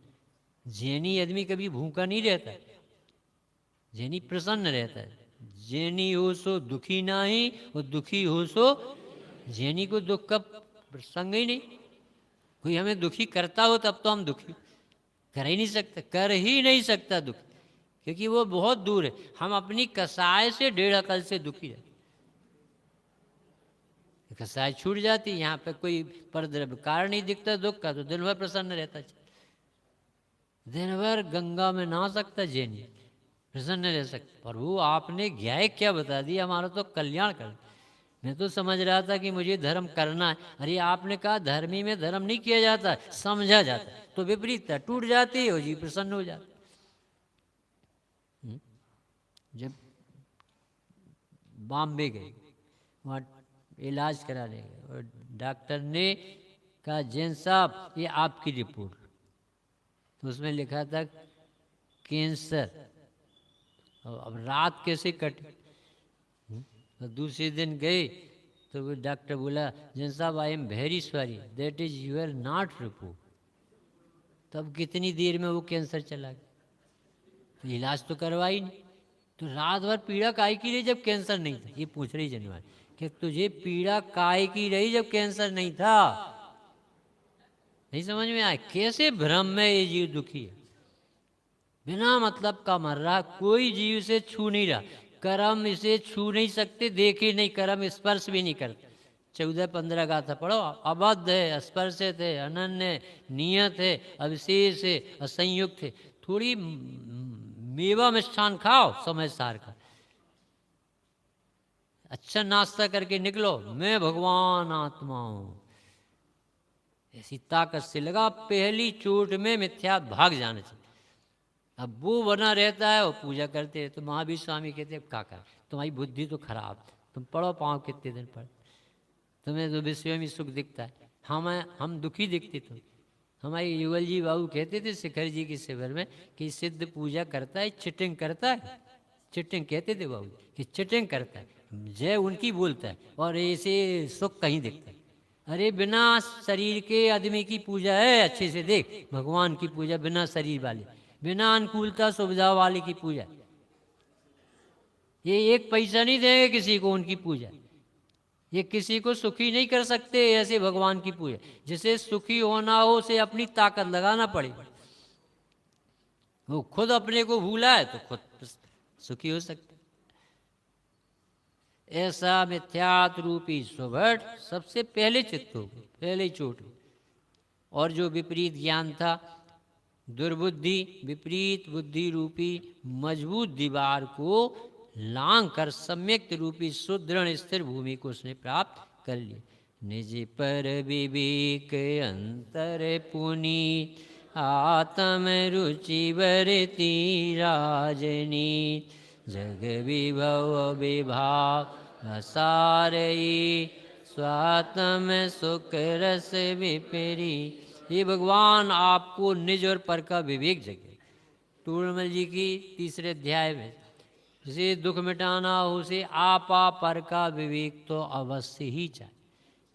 जैनी आदमी कभी भूखा नहीं रहता, जैनी प्रसन्न रहता है। जैनी हो सो दुखी ना ही, और दुखी हो सो जैनी को दुख का प्रसंग ही नहीं। कोई हमें दुखी करता हो तब तो हम दुखी कर ही नहीं सकते, कर ही नहीं सकता दुख, क्योंकि वो बहुत दूर है। हम अपनी कसाय से 1.5 अकल से दुखी है, कसाय छूट जाती, यहाँ पे कोई परद्रव्य कारण नहीं दिखता दुख का, तो दिन भर प्रसन्न रहता, दिन भर गंगा में नहा सकता, जैनी प्रसन्न रह सकता। पर वो आपने ज्ञाय क्या बता दिया, हमारा तो कल्याण कर। मैं तो समझ रहा था कि मुझे धर्म करना है, अरे आपने कहा धर्मी में धर्म नहीं किया जाता, समझा जाता, तो विपरीत टूट जाती है, जी प्रसन्न हो जाता। जब बॉम्बे गए वहाँ इलाज कराने गए और डॉक्टर ने कहा जैन साहब ये आपकी रिपोर्ट, तो उसमें लिखा था कैंसर। अब रात कैसे कटे, तो दूसरे दिन गए तो वो डॉक्टर बोला जैन साहब I am very sorry that is you're not report. तब कितनी देर में वो कैंसर चला गया, तो इलाज तो करवाई नहीं। तो रात भर पीड़ा काय की रही जब कैंसर नहीं था, ये पूछ रही जनवान कि तुझे पीड़ा काय की रही जब कैंसर नहीं था। नहीं समझ में आया कैसे भ्रम में ये जीव दुखी है, बिना मतलब का मर रहा, कोई जीव से छू नहीं रहा, कर्म इसे छू नहीं सकते, देखे नहीं, कर्म स्पर्श भी नहीं करते। 14-15 गाथा पढ़ो, अबद्ध है, स्पर्शित है, अनन्य, नियत है, अविशेष है, असंयुक्त है। थोड़ी मेवा मिष्ठान खाओ समय सार का, अच्छा नाश्ता करके निकलो, मैं भगवान आत्मा हूं, ऐसी ताकत से लगा। पहली चोट में मिथ्या भाग जाना चाहिए। अब वो बना रहता है और पूजा करते हैं। तो महावीर स्वामी कहते हैं काका तुम्हारी बुद्धि तो खराब, तुम पढ़ो पाओ कितने दिन पढ़, तुम्हें तो विषयों में सुख दिखता है, हम दुखी दिखते। तो हमारे युगल जी बाबू कहते थे शिखर जी के शिविर में कि सिद्ध पूजा करता है चिटिंग करता है, चिटिंग कहते थे बाबू कि चिटिंग करता है, जय उनकी बोलता है और ऐसे सुख कहीं दिखता है। अरे बिना शरीर के आदमी की पूजा है, अच्छे से देख, भगवान की पूजा बिना शरीर वाले, बिना अनुकूलता सुविधा वाले की पूजा। ये एक पैसा नहीं देंगे किसी को उनकी पूजा, ये किसी को सुखी नहीं कर सकते ऐसे भगवान की पूजा। जिसे सुखी होना हो उसे अपनी ताकत लगाना पड़ेगा। वो खुद अपने को भूला है तो खुद सुखी हो सकते। ऐसा मिथ्यात्व रूपी सुभट सबसे पहले चित्त हो, पहले ही चोट। और जो विपरीत ज्ञान था, दुर्बुद्धि विपरीत बुद्धि रूपी मजबूत दीवार को लांग कर सम्यक रूपी सुदृढ़ स्थिर भूमि को उसने प्राप्त कर लिया। निज पर विवेक अंतर पुनीत आत्म रुचि वरती राजनी जग विभव विभाग असारई स्वात्म सुख रस विपरी। ये भगवान आपको निज और पर का विवेक जगे। टूरमल जी की तीसरे अध्याय में जिसे दुख मिटाना हो उसे आपा पर का विवेक तो अवश्य ही चाहिए,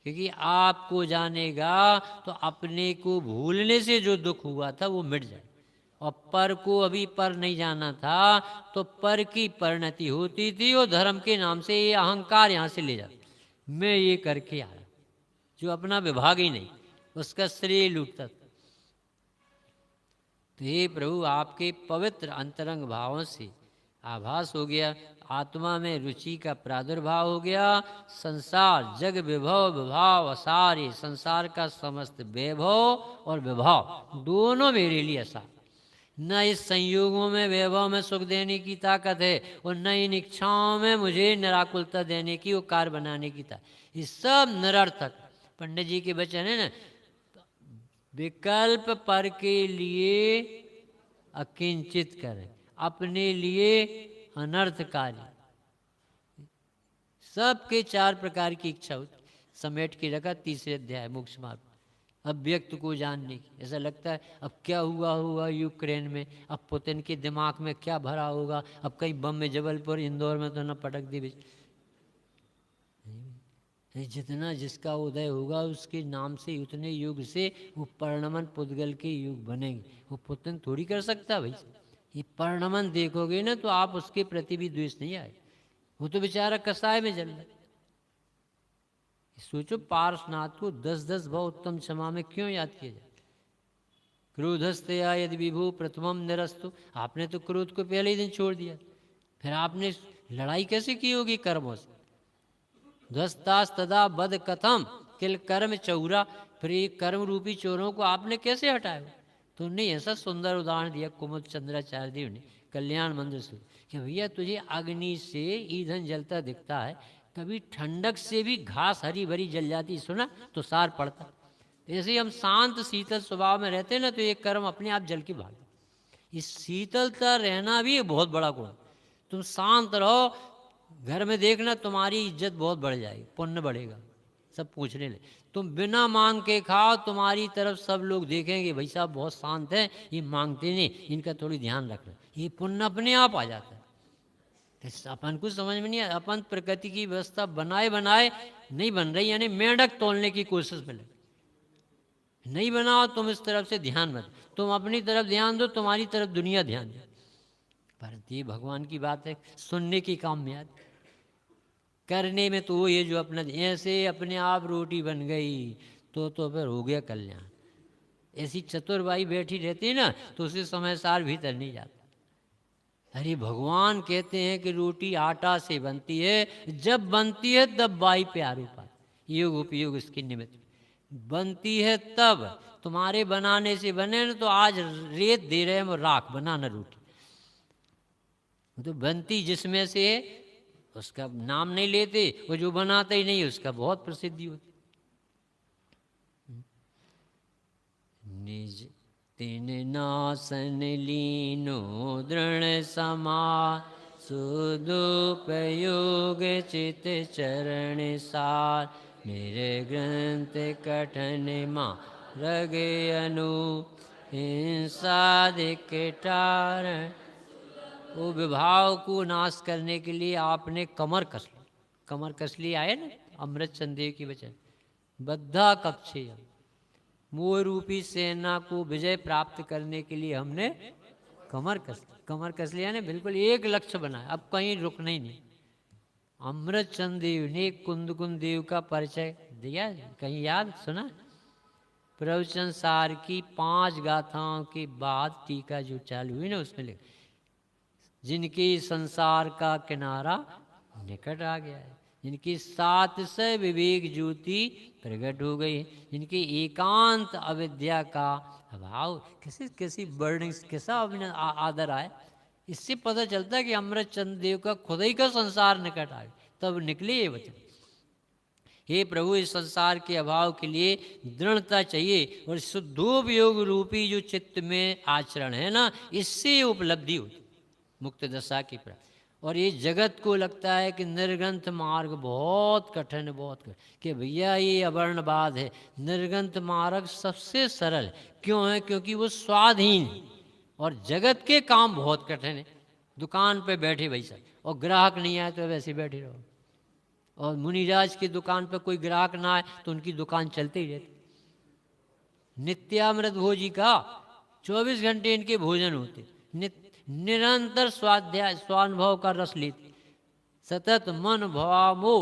क्योंकि आपको जानेगा तो अपने को भूलने से जो दुख हुआ था वो मिट जाए। और पर को अभी पर नहीं जाना था तो पर की परिणति होती थी और धर्म के नाम से ये अहंकार यहाँ से ले जाता, मैं ये करके आ रहा, जो अपना विभाग ही नहीं उसका श्रेय लूटता था। तो हे प्रभु आपके पवित्र अंतरंग भावों से आभास हो गया, आत्मा में रुचि का प्रादुर्भाव हो गया। संसार जग विभव विभाव असार, ये संसार का समस्त वैभव और विभाव दोनों मेरे लिए असार। न इस संयोगों में वैभव में सुख देने की ताकत है और न इन इच्छाओं में मुझे निराकुलता देने की, वो कार्य बनाने की ताकत। ये सब निरर्थक। पंडित जी के वचन है ना, विकल्प पर के लिए अकिंचित करें, अपने लिए अनर्थकारी। सबके 4 प्रकार की इच्छा होती, समेट के रखा तीसरे अध्याय मोक्ष मार्ग। अव्यक्त को जानने की, ऐसा लगता है अब क्या हुआ होगा यूक्रेन में, अब पुतिन के दिमाग में क्या भरा होगा, अब कहीं बम में जबलपुर इंदौर में तो न पटक दी। जितना जिसका उदय होगा उसके नाम से उतने युग से वो पर्णमन पुद्गल के युग बनेंगे। वो पुतिन थोड़ी कर सकता भाई। ये पर्णमन देखोगे ना तो आप उसके प्रति भी द्वेष नहीं आए, वो तो बेचारा कसाय में जल रहा। सोचो पार्श्वनाथ को 10-10 भाव उत्तम क्षमा में क्यों याद किया जाए। क्रोधस्तया यदि विभु प्रथमम निरस्तु, आपने तो क्रोध को पहले ही दिन छोड़ दिया, फिर आपने लड़ाई कैसे की होगी कर्मों से। ध्वस्तास तदा बद कथम किल कर्म चौरा, फिर ये कर्म रूपी चोरों को आपने कैसे हटाया। तो नहीं ऐसा सुंदर उदाहरण दिया कुमुद चंद्राचार्य देव ने कल्याण मंदिर से कि भैया तुझे अग्नि से ईंधन जलता दिखता है, कभी ठंडक से भी घास हरी भरी जल जाती सुना तो सार पड़ता। ऐसे हम शांत शीतल स्वभाव में रहते ना तो ये कर्म अपने आप जल के भाग। इस शीतलता रहना भी एक बहुत बड़ा गुण। तुम शांत रहो, घर में देखना तुम्हारी इज्जत बहुत बढ़ जाएगी, पुण्य बढ़ेगा, सब पूछने ले। तुम बिना मांग के खाओ, तुम्हारी तरफ सब लोग देखेंगे भाई साहब बहुत शांत है, ये मांगते नहीं, इनका थोड़ी ध्यान रखना, ये पुण्य अपने आप आ जाता है। अपन को समझ में नहीं आया, अपन प्रकृति की व्यवस्था बनाए बनाए नहीं बन रही, यानी मेंढक तोलने की कोशिश में लगे। नहीं बनाओ तुम इस तरफ से ध्यान मत, तुम अपनी तरफ ध्यान दो, तुम्हारी तरफ दुनिया ध्यान दे। पर ये भगवान की बात है, सुनने की काम में आती, करने में तो वो ये जो अपना ऐसे अपने आप रोटी बन गई तो फिर हो गया कल्याण। ऐसी चतुरबाई बैठी रहती है ना तो उसे समय सार भीतर नहीं जाता। अरे भगवान कहते हैं कि रोटी आटा से बनती है, जब बनती है तब बाई प्यार उपाय योग उपयोग इसके निमित्त बनती है। तब तुम्हारे बनाने से बने ना तो आज रेत दे रहे हैं राख बनाना रोटी, तो बनती जिसमें से उसका नाम नहीं लेते, वो जो बनाता ही नहीं उसका बहुत प्रसिद्धि होती। निज तिन नासन लीनो दृढ़ समार, सुदुपयोग चित चरण सार, मेरे ग्रंथ कठन मार्ग अनु, हिंसादिक टारण। वो विभाव को नाश करने के लिए आपने कमर कस ली, कमर कस ली आए ना अमृत चंदेव की वचन, बद्धा कक्षे, मोह रूपी सेना को विजय प्राप्त करने के लिए हमने कमर कस ली। कमर कस लिया ने बिल्कुल एक लक्ष्य बनाया, अब कहीं रुकना ही नहीं। अमृत चंदेव ने कुंद देव का परिचय दिया, कहीं याद सुना? प्रवचन सार की 5 गाथाओं के बाद टीका जो चालू हुई ना उसमें लिखा, जिनकी संसार का किनारा निकट आ गया है, जिनकी 700 विवेक ज्योति प्रकट हो गई है, जिनकी एकांत अविद्या का अभाव, किसी किसी वर्णिंग कैसा आदर आए, इससे पता चलता है कि अमृत चंद देव का खुद ही का संसार निकट आ गया। तब निकले ये वचन, हे प्रभु इस संसार के अभाव के लिए दृढ़ता चाहिए, और शुद्धोपयोग रूपी जो चित्त में आचरण है ना, इससे उपलब्धि होती मुक्त दशा की प्राप्ति। और ये जगत को लगता है कि निर्ग्रंथ मार्ग बहुत कठिन है, बहुत कठिन, कि भैया ये अवर्णवाद है। निर्ग्रंथ मार्ग सबसे सरल क्यों है? क्योंकि वो स्वाधीन है, और जगत के काम बहुत कठिन है। दुकान पे बैठे वैसा, और ग्राहक नहीं आए तो वैसे बैठे रहो, और मुनिराज की दुकान पे कोई ग्राहक ना आए तो उनकी दुकान चलते ही रहती। नित्यामृत भोजी का 24 घंटे इनके भोजन होते, निरंतर स्वाध्याय स्वानुभव का रस लेते, सतत मन भावो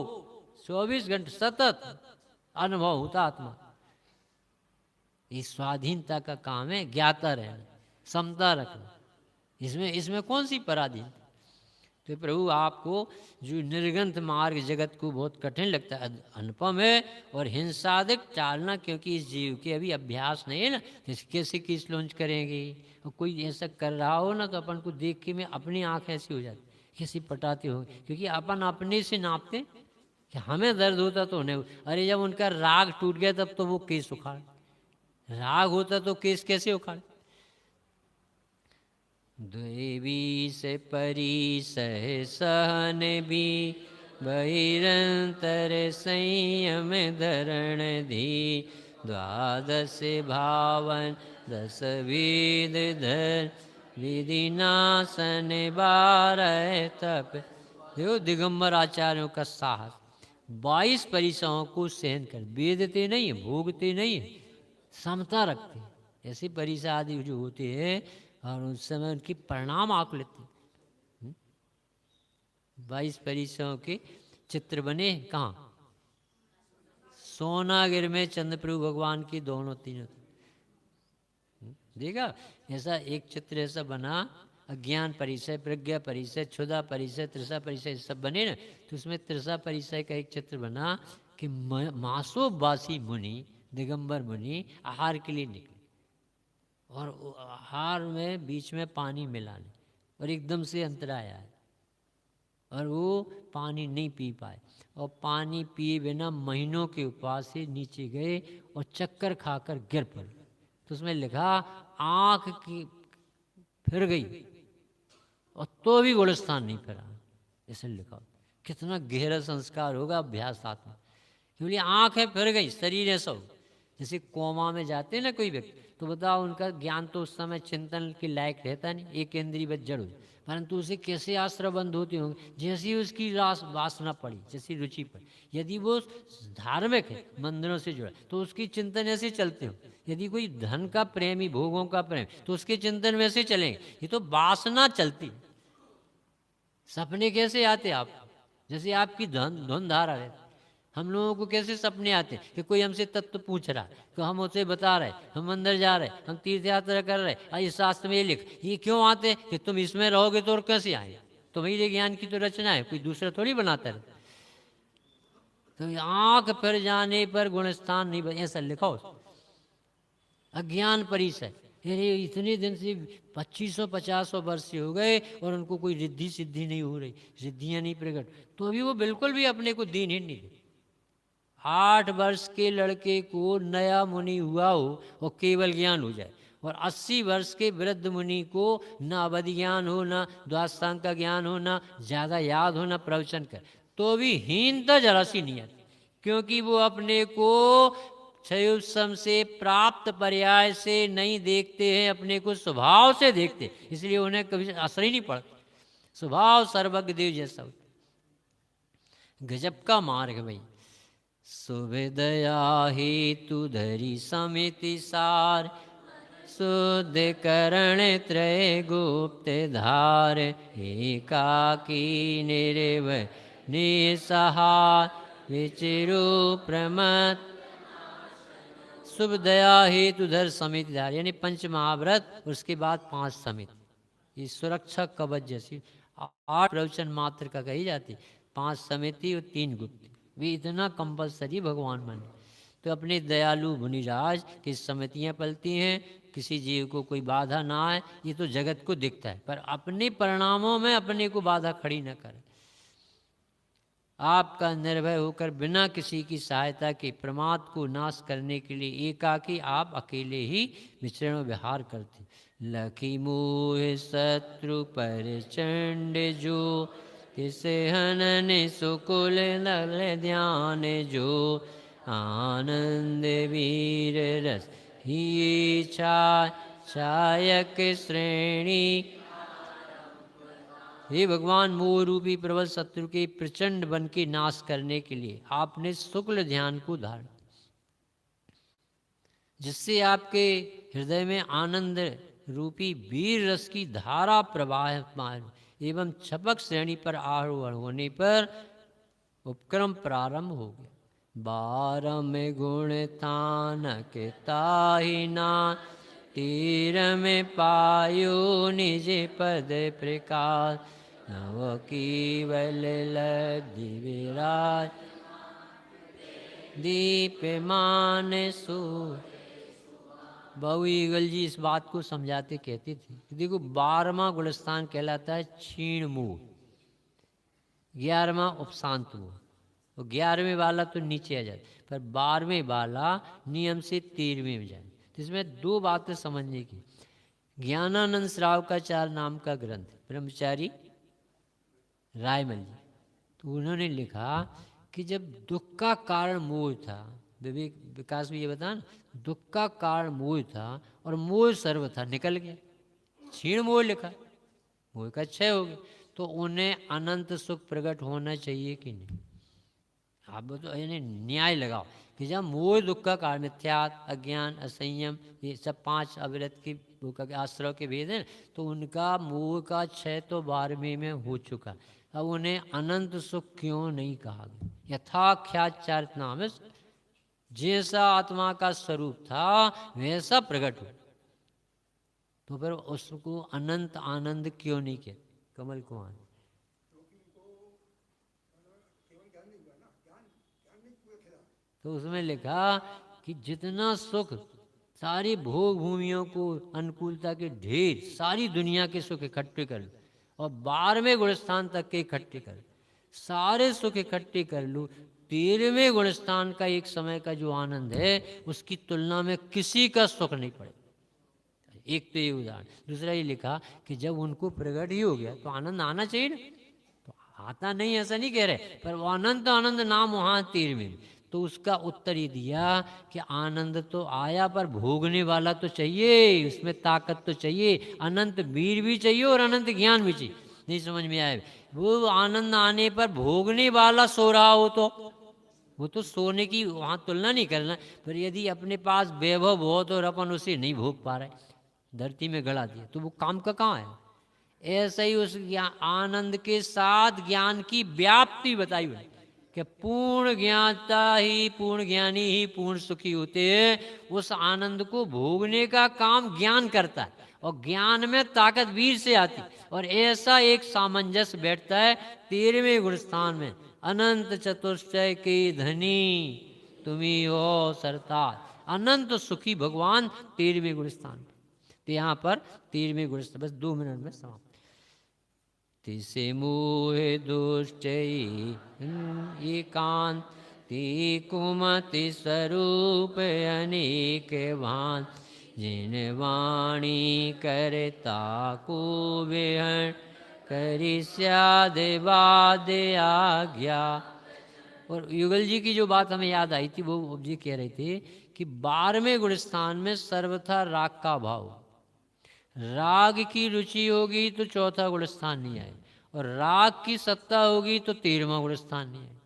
24 घंटे सतत अनुभव होता आत्मा। ये स्वाधीनता का काम है, ज्ञाता रहना, समता रखना, इसमें कौन सी पराधीनता? तो प्रभु आपको जो निर्ग्रंथ मार्ग जगत को बहुत कठिन लगता है, अनुपम है, और हिंसादिक टालना, क्योंकि इस जीव के अभी अभ्यास नहीं है ना, कैसे किस लॉन्च करेंगे। और कोई ऐसा कर रहा हो ना तो अपन को देख के में अपनी आंख ऐसी हो जाती, कैसी पटाते हो, क्योंकि अपन अपने से नापते कि हमें दर्द होता तो उन्हें, अरे जब उनका राग टूट गया तब तो वो केस उखाड़, राग होता तो केस कैसे उखाड़। देवी से परी सह सहन भी, बहिरंतर संयम धरण धी, द्वादश भावन 10 विध धर, विधि नासन 12 तप। देखो दिगंबर आचार्यों का साहस, 22 परिसरों को सहन कर, वेदते नहीं है, भोगते नहीं है, समता रखते। ऐसे परिसा आदि जो होते हैं और उस समय उनकी परिणाम आंक लेते। 22 परिसरों के चित्र बने कहाँ? सोनागिर में चंद्रप्रभु भगवान की दोनों तीनों। देखा ऐसा एक चित्र ऐसा बना, अज्ञान परिचय, प्रज्ञा परिचय, क्षुधा परिचय, त्रिषा परिचय सब बने ना, तो उसमें त्रिषा परिचय का एक चित्र बना कि मासोबासी मुनि, दिगंबर मुनि आहार के लिए निकले, और आहार में बीच में पानी मिलाने, और एकदम से अंतरा आया है, और वो पानी नहीं पी पाए, और पानी पिए बिना महीनों के उपवास से नीचे गए और चक्कर खाकर गिर पड़े। तो उसमें लिखा आंख की फिर गई और तो भी गुलस्तान नहीं फिरा, ऐसे लिखा। कितना गहरा संस्कार होगा अभ्यास आत्मा, क्योंकि आंखें फिर गई, शरीर ऐसा हो। जैसे कोमा में जाते हैं ना कोई व्यक्ति, तो बताओ उनका ज्ञान तो उस समय चिंतन के लायक रहता नहीं, एक इंद्रिय बस जड़ हो, परंतु उसे कैसे आश्रय बंद होते होंगे, जैसी उसकी वासना पड़ी, जैसी रुचि पड़ी। यदि वो धार्मिक है, मंदिरों से जुड़ा, तो उसकी चिंतन ऐसे चलते हो। यदि कोई धन का प्रेमी, भोगों का प्रेम, तो उसके चिंतन वैसे चलेंगे। ये तो वासना चलती। सपने कैसे आते आप, जैसे आपकी धुन धारा रहती। हम लोगों को कैसे सपने आते हैं कि कोई हमसे तत्व पूछ रहा है, तो हम उसे बता रहे, हम अंदर जा रहे, हम तीर्थ यात्रा कर रहे, इस शास्त्र में ये लिख, ये क्यों आते कि तुम इसमें रहोगे तो और कैसे आए, तुम्हारे ज्ञान की तो रचना है, कोई दूसरा थोड़ी बनाता है। तो आंख फिर जाने पर गुणस्थान नहीं, ऐसा लिखो। अज्ञान परिचय, अरे इतने दिन से 2500-50 वर्ष से हो गए और उनको कोई रिद्धि सिद्धि नहीं हो रही, सिद्धियां नहीं प्रकट, तो अभी वो बिल्कुल भी अपने को दीनहीन नहीं। 8 वर्ष के लड़के को नया मुनि हुआ हो और केवल ज्ञान हो जाए, और 80 वर्ष के वृद्ध मुनि को न अवधि ज्ञान हो, न द्वादशांग का ज्ञान हो, न ज़्यादा याद हो, न प्रवचन कर, तो भी हीनता जरा सी नहीं आती, क्योंकि वो अपने को क्षयोत्सम से प्राप्त पर्याय से नहीं देखते हैं, अपने को स्वभाव से देखते, इसलिए उन्हें कभी असर ही नहीं पड़ता। स्वभाव सर्वज्ञ देव जैसा होता। गजब का मार्ग भाई। सुविदया हेतु धरी समिति सार, शुद्ध करण त्रय गुप्त धार, एकाकी निर्व निसहार, विचिरु प्रमत। शुभ दया हेतु धर समिति धार, यानी पंच महाव्रत, उसके बाद 5 समिति, ये सुरक्षा कवच जैसी 8 प्रवचन मात्र का कही जाती, 5 समिति और 3 गुप्त, भी इतना कंपलसरी भगवान माने। तो अपने दयालु मुनिराज की समितियाँ पलती हैं, किसी जीव को कोई बाधा ना आए, ये तो जगत को दिखता है, पर अपने परिणामों में अपने को बाधा खड़ी न करे। आपका निर्भय होकर बिना किसी की सहायता के प्रमाद को नाश करने के लिए एकाकी आप अकेले ही विचरण विहार करते। लखी मोह शत्रु पर चंड जो, तिसे हनन सुकुल नल ध्यान जो, आनंद वीर रस ही छायक श्रेणी। हे भगवान, मोह रूपी प्रबल शत्रु के प्रचंड बन के नाश करने के लिए आपने शुक्ल ध्यान को धारण, जिससे आपके हृदय में आनंद रूपी वीर रस की धारा प्रवाहमान एवं छपक श्रेणी पर आरोहण होने पर उपक्रम प्रारंभ हो गया। 12 में गुण तान के ताहिना, तीर में पायो निज पद प्रकाश, नव केवल लब्धि विराज, दीप्यमान सो। बहु ईगल जी इस बात को समझाते कहते थे, देखो 12वां गुणस्थान कहलाता है क्षीण मोह, 11वां उपशांत मोह, और 11वें वाला तो नीचे आ जाता, पर 12वें वाला नियम से 13वें में जाए। तो इसमें 2 बातें समझने की। ज्ञानानंद श्रावकाचार्य नाम का ग्रंथ ब्रह्मचारी रायमल जी, तो उन्होंने लिखा कि जब दुख का कारण मोह था, विवेक विकास में ये बता ना, दुख का कारण मोह था और मोह सर्व था, निकल गया, क्षीण मोह लिखा, मोह का क्षय हो गया, तो उन्हें अनंत सुख प्रकट होना चाहिए कि नहीं? आप तो यानी न्याय लगाओ कि जब मोह दुख का कारण मिथ्यात, अज्ञान, असंयम, ये सब 5 अविरत की आश्रय के भेद हैं, तो उनका मोह का क्षय तो 12वें में हो चुका, अब उन्हें अनंत सुख क्यों नहीं कहा गया? यथाख्याचारित नाम है, जैसा आत्मा का स्वरूप था वैसा प्रकट हो, तो फिर उसको अनंत आनंद क्यों नहीं किया? कमल कुमार, तो उसमें लिखा कि जितना सुख, सारी भोग भूमियों को अनुकूलता के ढेर, सारी दुनिया के सुख इकट्ठे कर लो और 12वें गुणस्थान तक के इकट्ठे कर, सारे सुख इकट्ठे कर लो, 13वें गुणस्थान का एक समय का जो आनंद है उसकी तुलना में किसी का सुख नहीं पड़े। एक तो ये उदाहरण। दूसरा ये लिखा कि जब उनको प्रकट ही हो गया तो आनंद आना चाहिए ना, तो आता नहीं ऐसा नहीं कह रहे, पर वो अनंत आनंद नाम वहाँ 13वें, तो उसका उत्तर ये दिया कि आनंद तो आया पर भोगने वाला तो चाहिए, उसमें ताकत तो चाहिए, अनंत वीर भी चाहिए और अनंत ज्ञान भी चाहिए। नहीं समझ में आए? वो आनंद आने पर भोगने वाला सो रहा हो तो वो तो सोने की वहाँ तुलना नहीं करना, पर यदि अपने पास वैभव बहुत और अपन उसे नहीं भोग पा रहे, धरती में गड़ा दिया, तो वो काम का कहाँ है? ऐसा ही उस आनंद के साथ ज्ञान की व्याप्ति बताई हुई कि पूर्ण ज्ञाता ही, पूर्ण ज्ञानी ही पूर्ण सुखी होते हैं। उस आनंद को भोगने का काम ज्ञान करता है और ज्ञान में ताकत वीर से आती, और ऐसा एक सामंजस्य बैठता है 13वें गुणस्थान में, अनंत चतुष्टय के धनी तुम्ही हो सरतार, अनंत सुखी भगवान 13वें गुणस्थान। तो यहाँ पर 13वें गुणस्थान, बस 2 मिनट में समाप्त। तिसे मोह दुष्ट एकांत, ती कुमति स्वरूप अनेक भान, जिन वाणी करता को विहण करी स्याद बाद आज्ञा। और युगल जी की जो बात हमें याद आई थी, वो जी कह रहे थे कि 12वें गुण स्थान में सर्वथा राग का भाव, राग की रुचि होगी तो चौथा गुण स्थान नहीं आए, और राग की सत्ता होगी तो 13वां गुण स्थान नहीं आए।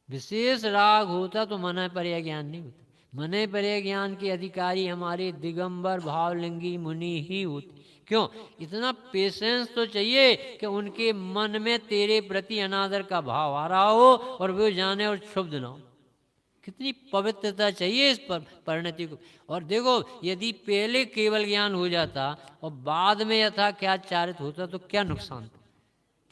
विशेष राग होता तो मन पर्याय ज्ञान नहीं होता। मन पर्याय ज्ञान के अधिकारी हमारे दिगंबर भावलिंगी मुनि ही होते। क्यों? इतना पेशेंस तो चाहिए कि उनके मन में तेरे प्रति अनादर का भाव आ रहा हो और वो जाने और क्षुब्ध ना हो। कितनी पवित्रता चाहिए इस पर परिणति को। और देखो, यदि पहले केवल ज्ञान हो जाता और बाद में यथाख्याचारित होता तो क्या नुकसान था?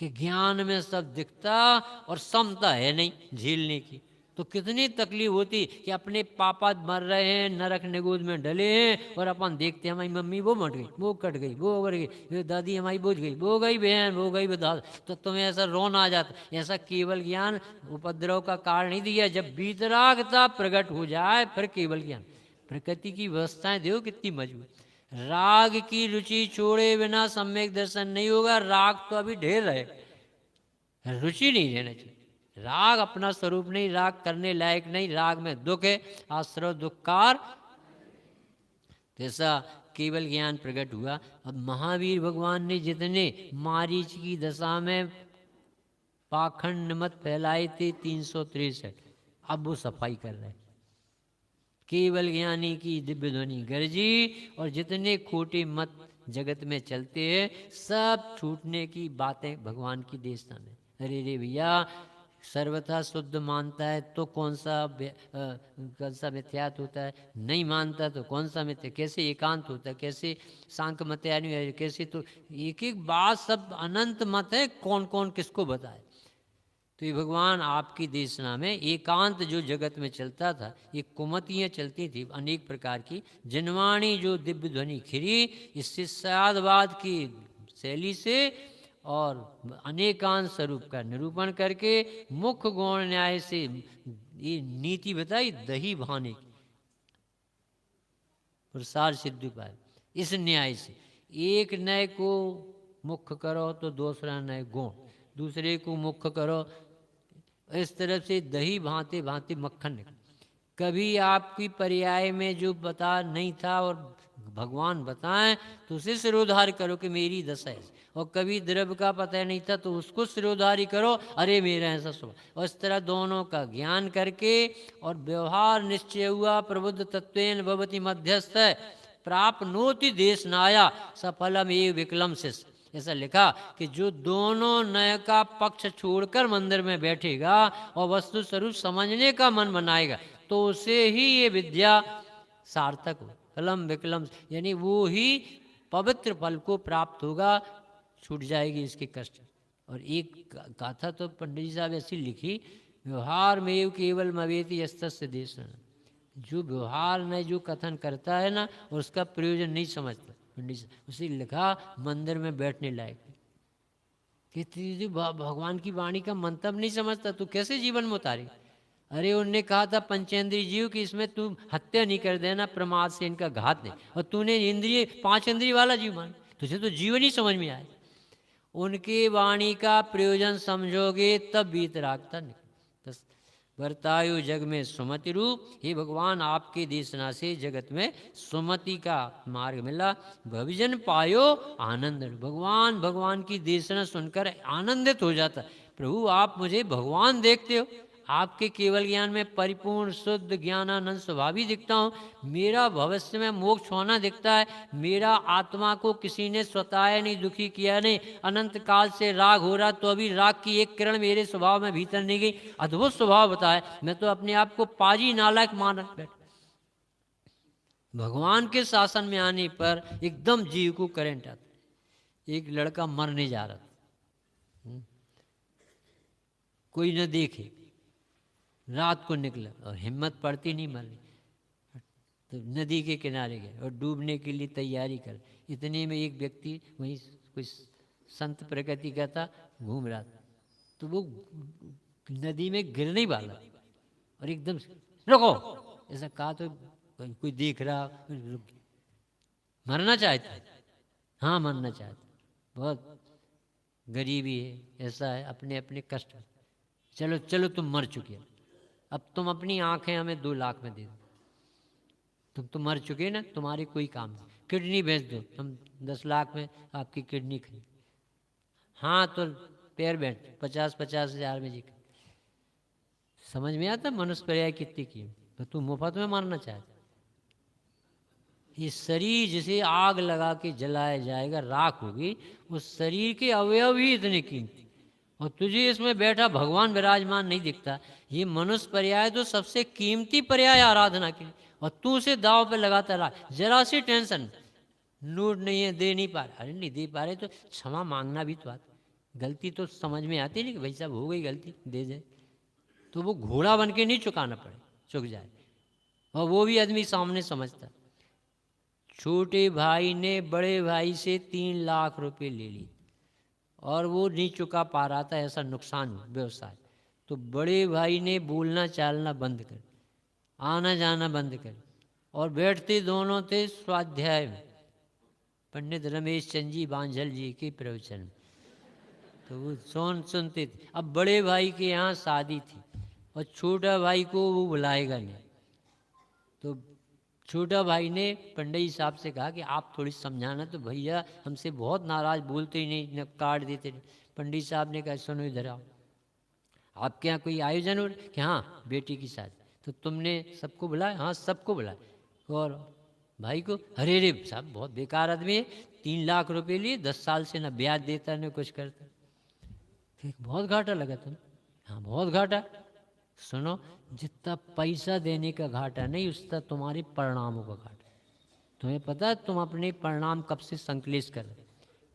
कि ज्ञान में सब दिखता और समता है नहीं झेलने की, तो कितनी तकलीफ होती कि अपने पापा मर रहे हैं, नरक निगोद में डले हैं, और अपन देखते हैं हमारी मम्मी वो मर गई, वो कट गई, वो उबर गई, ये दादी हमारी बुझ गई, वो गई बहन, वो गई दादा, तो तुम्हें ऐसा रोना आ जाता। ऐसा केवल ज्ञान उपद्रव का कारण नहीं दिया। जब बीतरागता प्रकट हो जाए फिर केवल ज्ञान। प्रकृति की व्यवस्थाएं देखो कितनी मजबूत। राग की रुचि छोड़े बिना सम्यक दर्शन नहीं होगा। राग तो अभी ढेर है, रुचि नहीं रहना चाहिए। राग अपना स्वरूप नहीं, राग करने लायक नहीं, राग में दुख है, आश्रव दुखकार। जैसा केवल ज्ञान प्रकट हुआ। अब महावीर भगवान ने जितने मारीच की दशा में पाखंड मत फैलाए थे 363, अब वो सफाई कर रहे हैं। केवल ज्ञानी की दिव्य ध्वनि गरजी, और जितने खोटे मत जगत में चलते हैं सब छूटने की बातें भगवान की देशना में। अरे रे भैया, सर्वथा शुद्ध मानता है तो कौन सा मिथ्यात होता है, नहीं मानता तो कौन सा मिथ्या, कैसे एकांत होता है, कैसे सांख्य मत है, कैसे, तो एक एक बात सब अनंत मत है, कौन कौन किसको बताए। तो ये भगवान आपकी देशना में एकांत जो जगत में चलता था, ये कुमतियाँ चलती थी अनेक प्रकार की, जिनवाणी जो दिव्य ध्वनि खिरी, इस शिष्यादवाद की शैली से और अनेकांत स्वरूप का निरूपण करके मुख्य गौण न्याय से ये नीति बताई दही भाने की, प्रसार सिद्धि पाए। इस न्याय से एक नय को मुख्य करो तो दूसरा नय गौण, दूसरे को मुख्य करो, इस तरफ से दही भांति भांति मक्खन निकल। कभी आपकी पर्याय में जो बता नहीं था और भगवान बताएं तो उसे सिरोधार करो कि मेरी दशा है, और कभी द्रव्य का पता नहीं था तो उसको सिरोधारी करो, अरे मेरा ऐसा स्वभाव। और इस तरह दोनों का ज्ञान करके और व्यवहार निश्चय हुआ, प्रबुद्ध तत्वेन भवति मध्यस्थ प्राप्त नोति देश नाया सफलम ए विकलम शिष्य। ऐसा लिखा कि जो दोनों नय का पक्ष छोड़कर मंदिर में बैठेगा और वस्तु स्वरूप समझने का मन बनाएगा तो उसे ही ये विद्या सार्थक हो। फलम विकलम यानी वो ही पवित्र फल को प्राप्त होगा, छूट जाएगी इसके कष्ट। और एक गाथा तो पंडित जी साहब ऐसी लिखी, व्यवहार में केवल मवेति यस्तस्य देशन, जो व्यवहार में जो कथन करता है ना और उसका प्रयोजन नहीं समझता, पंडित जी उसे लिखा मंदिर में बैठने लायक। कि भगवान की वाणी का मंतव्य नहीं समझता तो कैसे जीवन में उतारे। अरे उनने कहा था पंचेंद्रिय जीव कि इसमें तू हत्या नहीं कर देना, प्रमाद से इनका घात नहीं, और तूने इंद्रिय 5 इंद्रिय वाला जीव मान, तुझे तो जीवन ही समझ में आए। उनके वाणी का प्रयोजन समझोगे तब वीतरागता निकल। वर्तायु जग में सुमति रूप, हे भगवान आपके देशना से जगत में सुमति का मार्ग मिला, भविजन पायो आनंद। भगवान भगवान की देशना सुनकर आनंदित हो जाता, प्रभु आप मुझे भगवान देखते हो, आपके केवल ज्ञान में परिपूर्ण शुद्ध ज्ञानानंद स्वभावी दिखता हूँ, मेरा भविष्य में मोक्ष होना दिखता है, मेरा आत्मा को किसी ने स्वतः नहीं दुखी किया नहीं, अनंत काल से राग हो रहा तो अभी राग की एक किरण मेरे स्वभाव में भीतर नहीं गई, अद्भुत स्वभाव बताए, मैं तो अपने आप को पाजी नालायक मान बैठा। भगवान के शासन में आने पर एकदम जीव को करंट आता। एक लड़का मरने जा रहा था, कोई न देखे, रात को निकला और हिम्मत पड़ती नहीं मरने, तो नदी के किनारे गए और डूबने के लिए तैयारी कर। इतने में एक व्यक्ति वहीं कोई संत प्रकृति का था घूम रहा था, तो वो नदी में गिरने वाला और एकदम से रुको ऐसा कहा तो कोई दिख रहा, मरना चाहता है, हाँ मरना चाहता, बहुत गरीबी है, ऐसा है, अपने अपने कष्ट। चलो चलो तुम मर चुके, अब तुम अपनी आंखें हमें 2 लाख में दे दो, तुम तो मर चुके ना, तुम्हारी कोई काम नहीं, किडनी भेज दो, हम 10 लाख में आपकी किडनी खरीद। हाँ तो पैर बैठ 50-50 हज़ार में जी। समझ में आता मनुष्य पर्याय कितनी की, तो तू मुफ्त में मरना चाहता। ये शरीर जिसे आग लगा के जलाया जाएगा, राख होगी, उस शरीर के अवयव ही इतने कीमती, और तुझे इसमें बैठा भगवान विराजमान नहीं दिखता। ये मनुष्य पर्याय तो सबसे कीमती पर्याय आराधना के लिए, और तू उसे दाव पे लगाता रहा, जरा सी टेंशन, नोट नहीं है, दे नहीं पा रहे, अरे नहीं दे पा रहे तो क्षमा मांगना भी तो आता, गलती तो समझ में आती नहीं कि भाई साहब हो गई गलती, दे जाए, तो वो घोड़ा बन के नहीं चुकाना पड़े, चुक जाए, और वो भी आदमी सामने समझता। छोटे भाई ने बड़े भाई से 3 लाख रुपए ले लिए और वो नहीं चुका पा रहा था, ऐसा नुकसान व्यवसाय, तो बड़े भाई ने बोलना चालना बंद कर, आना जाना बंद कर, और बैठते दोनों थे स्वाध्याय में, पंडित रमेश चंद जी बांझल जी के प्रवचन में, तो वो सुनते थे। अब बड़े भाई के यहाँ शादी थी और छोटा भाई को वो बुलाएगा नहीं, तो छोटा भाई ने पंडित साहब से कहा कि आप थोड़ी समझाना, तो भैया हमसे बहुत नाराज, बोलते ही नहीं, न काट देते नहीं। पंडित साहब ने कहा सुनो इधर आओ, आपके यहाँ कोई आयोजन हो कि हाँ बेटी की शादी, तो तुमने सबको बुलाया? हाँ सबको बुलाया। और भाई को? अरे रे साहब बहुत बेकार आदमी है, 3 लाख रुपए लिए, 10 साल से ना ब्याज देता न कुछ करता, बहुत घाटा लगा तुम? हाँ बहुत घाटा। सुनो, जितना पैसा देने का घाटा नहीं, उसका तुम्हारे परिणामों का घाटा। तुम्हें पता है तुम अपने परिणाम कब से संकलेश कर रहे?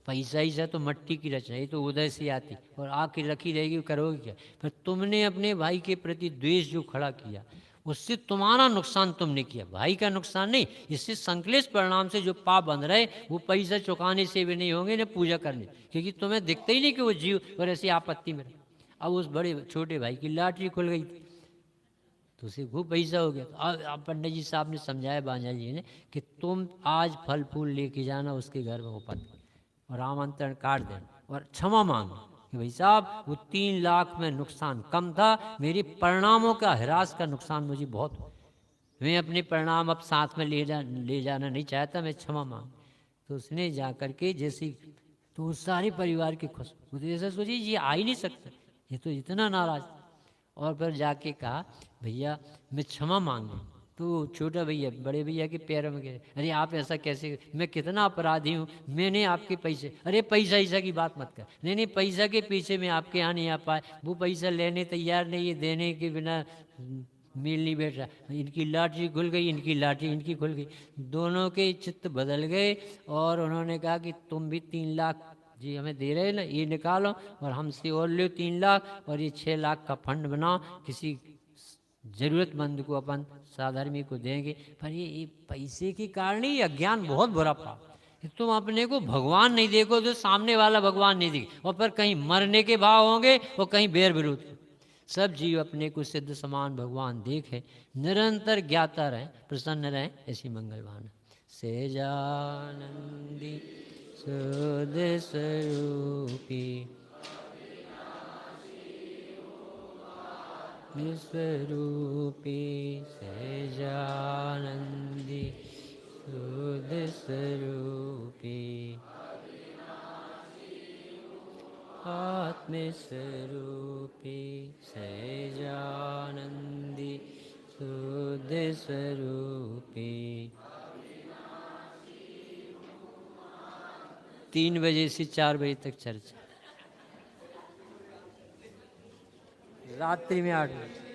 पैसा ही सा तो मट्टी की रचना, ये तो उदय से आती और आके रखी रहेगी, करोगे क्या? पर तुमने अपने भाई के प्रति द्वेष जो खड़ा किया, उससे तुम्हारा नुकसान तुमने किया, भाई का नुकसान नहीं। इससे संकलेश परिणाम से जो पाप बन रहे, वो पैसा चुकाने से भी नहीं होंगे, न पूजा करने, क्योंकि तुम्हें दिखता ही नहीं कि वो जीव और ऐसी आपत्ति में। अब उस बड़े छोटे भाई की लॉटरी खुल गई तो उसे खूब पैसा हो गया। अब पंडित जी साहब ने समझाया बांझा जी ने कि तुम आज फल फूल लेके जाना उसके घर में उपत और आमंत्रण काट देना और क्षमा मांगो कि भाई साहब वो 3 लाख में नुकसान कम था, मेरे परिणामों का ह्रास का नुकसान मुझे बहुत हो, मैं अपने परिणाम अब साथ में ले जाना नहीं चाहता, मैं क्षमा मांग। तो उसने जा करके जैसी, तो सारे परिवार के खुश, वो तो ऐसा सोचिए ये आ ही नहीं सकता, ये तो इतना नाराज। और फिर जाके कहा भैया मैं क्षमा मांग लूँ, तो छोटा भैया बड़े भैया के पैरों में गिरे, अरे आप ऐसा कैसे, मैं कितना अपराधी हूँ, मैंने आपके पैसे, अरे पैसा ऐसा की बात मत कर, नहीं नहीं पैसा के पीछे मैं आपके यहाँ नहीं आ पाए, वो पैसा लेने तैयार नहीं है, देने के बिना मिल नहीं बैठ रहा, इनकी लॉटरी खुल गई, इनकी लॉटरी इनकी खुल गई, दोनों के चित्त बदल गए। और उन्होंने कहा कि तुम भी 3 लाख जी हमें दे रहे हैं ना, ये निकालो और हमसे और लो 3 लाख, और ये 6 लाख का फंड बनाओ, किसी जरूरतमंद को अपन साधर्मी को देंगे। पर ये पैसे के कारण ही अज्ञान बहुत बुरा पाप। तुम अपने को भगवान नहीं देखो तो सामने वाला भगवान नहीं दिखे, और पर कहीं मरने के भाव होंगे और कहीं बैर विरोध। सब जीव अपने को सिद्ध समान भगवान देखे, निरंतर ज्ञाता रहें, प्रसन्न रहें, ऐसी मंगलवान सहजानंदी शुद्ध स्वरूपी विश्वरूपी सहजानंदी शुद्ध स्वरूपी आत्मस्वरूपी सहजानंदी शुद्ध स्वरूपी। 3 बजे से 4 बजे तक चर्चा, रात्रि में 8 बजे।